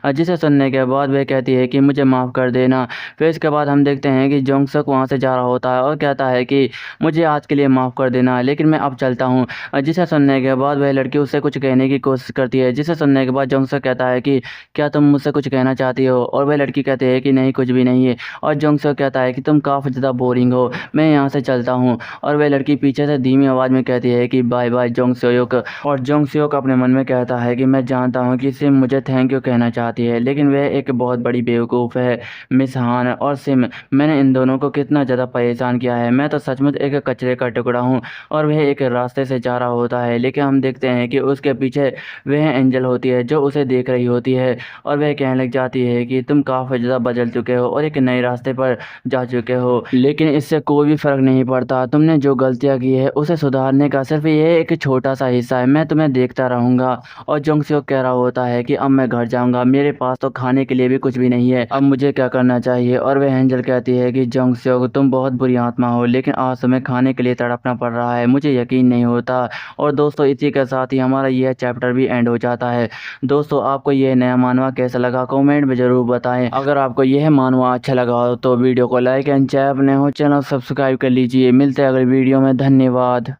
जिसे सुनने के बाद वह कहती है कि मुझे माफ़ कर देना। फिर इसके बाद हम देखते हैं कि जोंगसेok वहाँ से जा रहा होता है और कहता है कि मुझे आज के लिए माफ़ कर देना, लेकिन मैं अब चलता हूँ। जिसे सुनने के बाद वह लड़की उससे कुछ कहने की कोशिश करती है, जिसे सुनने के बाद जोंगसेok कहता है कि क्या तुम मुझसे कुछ कहना चाहती हो? और वह लड़की कहती है कि नहीं, कुछ भी नहीं है। और जोंगसेok कहता है कि तुम काफ़ी ज़्यादा बोरिंग हो, मैं यहाँ से चलता हूँ। और वह लड़की पीछे से धीमी आवाज़ में कहती है कि बाय बाय जोंगसेok। और जोंगसेok अपने मन में कहता है कि मैं जानता हूँ कि सिम मुझे थैंक यू कहना चाहती है, लेकिन वह एक बहुत बड़ी बेवकूफ़ है। मिस हान और सिम, मैंने इन दोनों को कितना ज़्यादा परेशान किया है। मैं तो सचमुच एक कचरे का टुकड़ा हूँ। और वह एक रास्ते से जा रहा होता है, लेकिन हम देखते हैं कि उसके पीछे वह एंजल होती है जो उसे देख रही होती है और वह कहने लग जाती है कि तुम काफ़ी ज़्यादा बदल चुके हो और एक नए रास्ते पर जा चुके हो, लेकिन इससे कोई भी फ़र्क नहीं पड़ता। तुमने जो गलतियाँ की है उसे सुधारने का सिर्फ ये एक छोटा-सा हिस्सा है। मैं तुम्हें देखता रहूँगा। और जोंगसेok कह रहा होता है कि अब मैं घर जाऊँगा, मेरे पास तो खाने के लिए भी कुछ भी नहीं है। अब मुझे क्या करना चाहिए? और वह एंजल कहती है कि जोंगसेok तुम बहुत बुरी आत्मा हो, लेकिन आज तुम्हें खाने के लिए तड़पना पड़ रहा है, मुझे यकीन नहीं होता। और दोस्तों इसी के साथ ही हमारा यह चैप्टर भी एंड हो जाता है। दोस्तों आपको यह नया मानवा कैसा लगा कमेंट में ज़रूर बताएं। अगर आपको यह मानवा अच्छा लगा हो तो वीडियो को लाइक एंड चैनल नए हो चैनल सब्सक्राइब कर लीजिए। मिलते हैं अगले वीडियो में। धन्यवाद।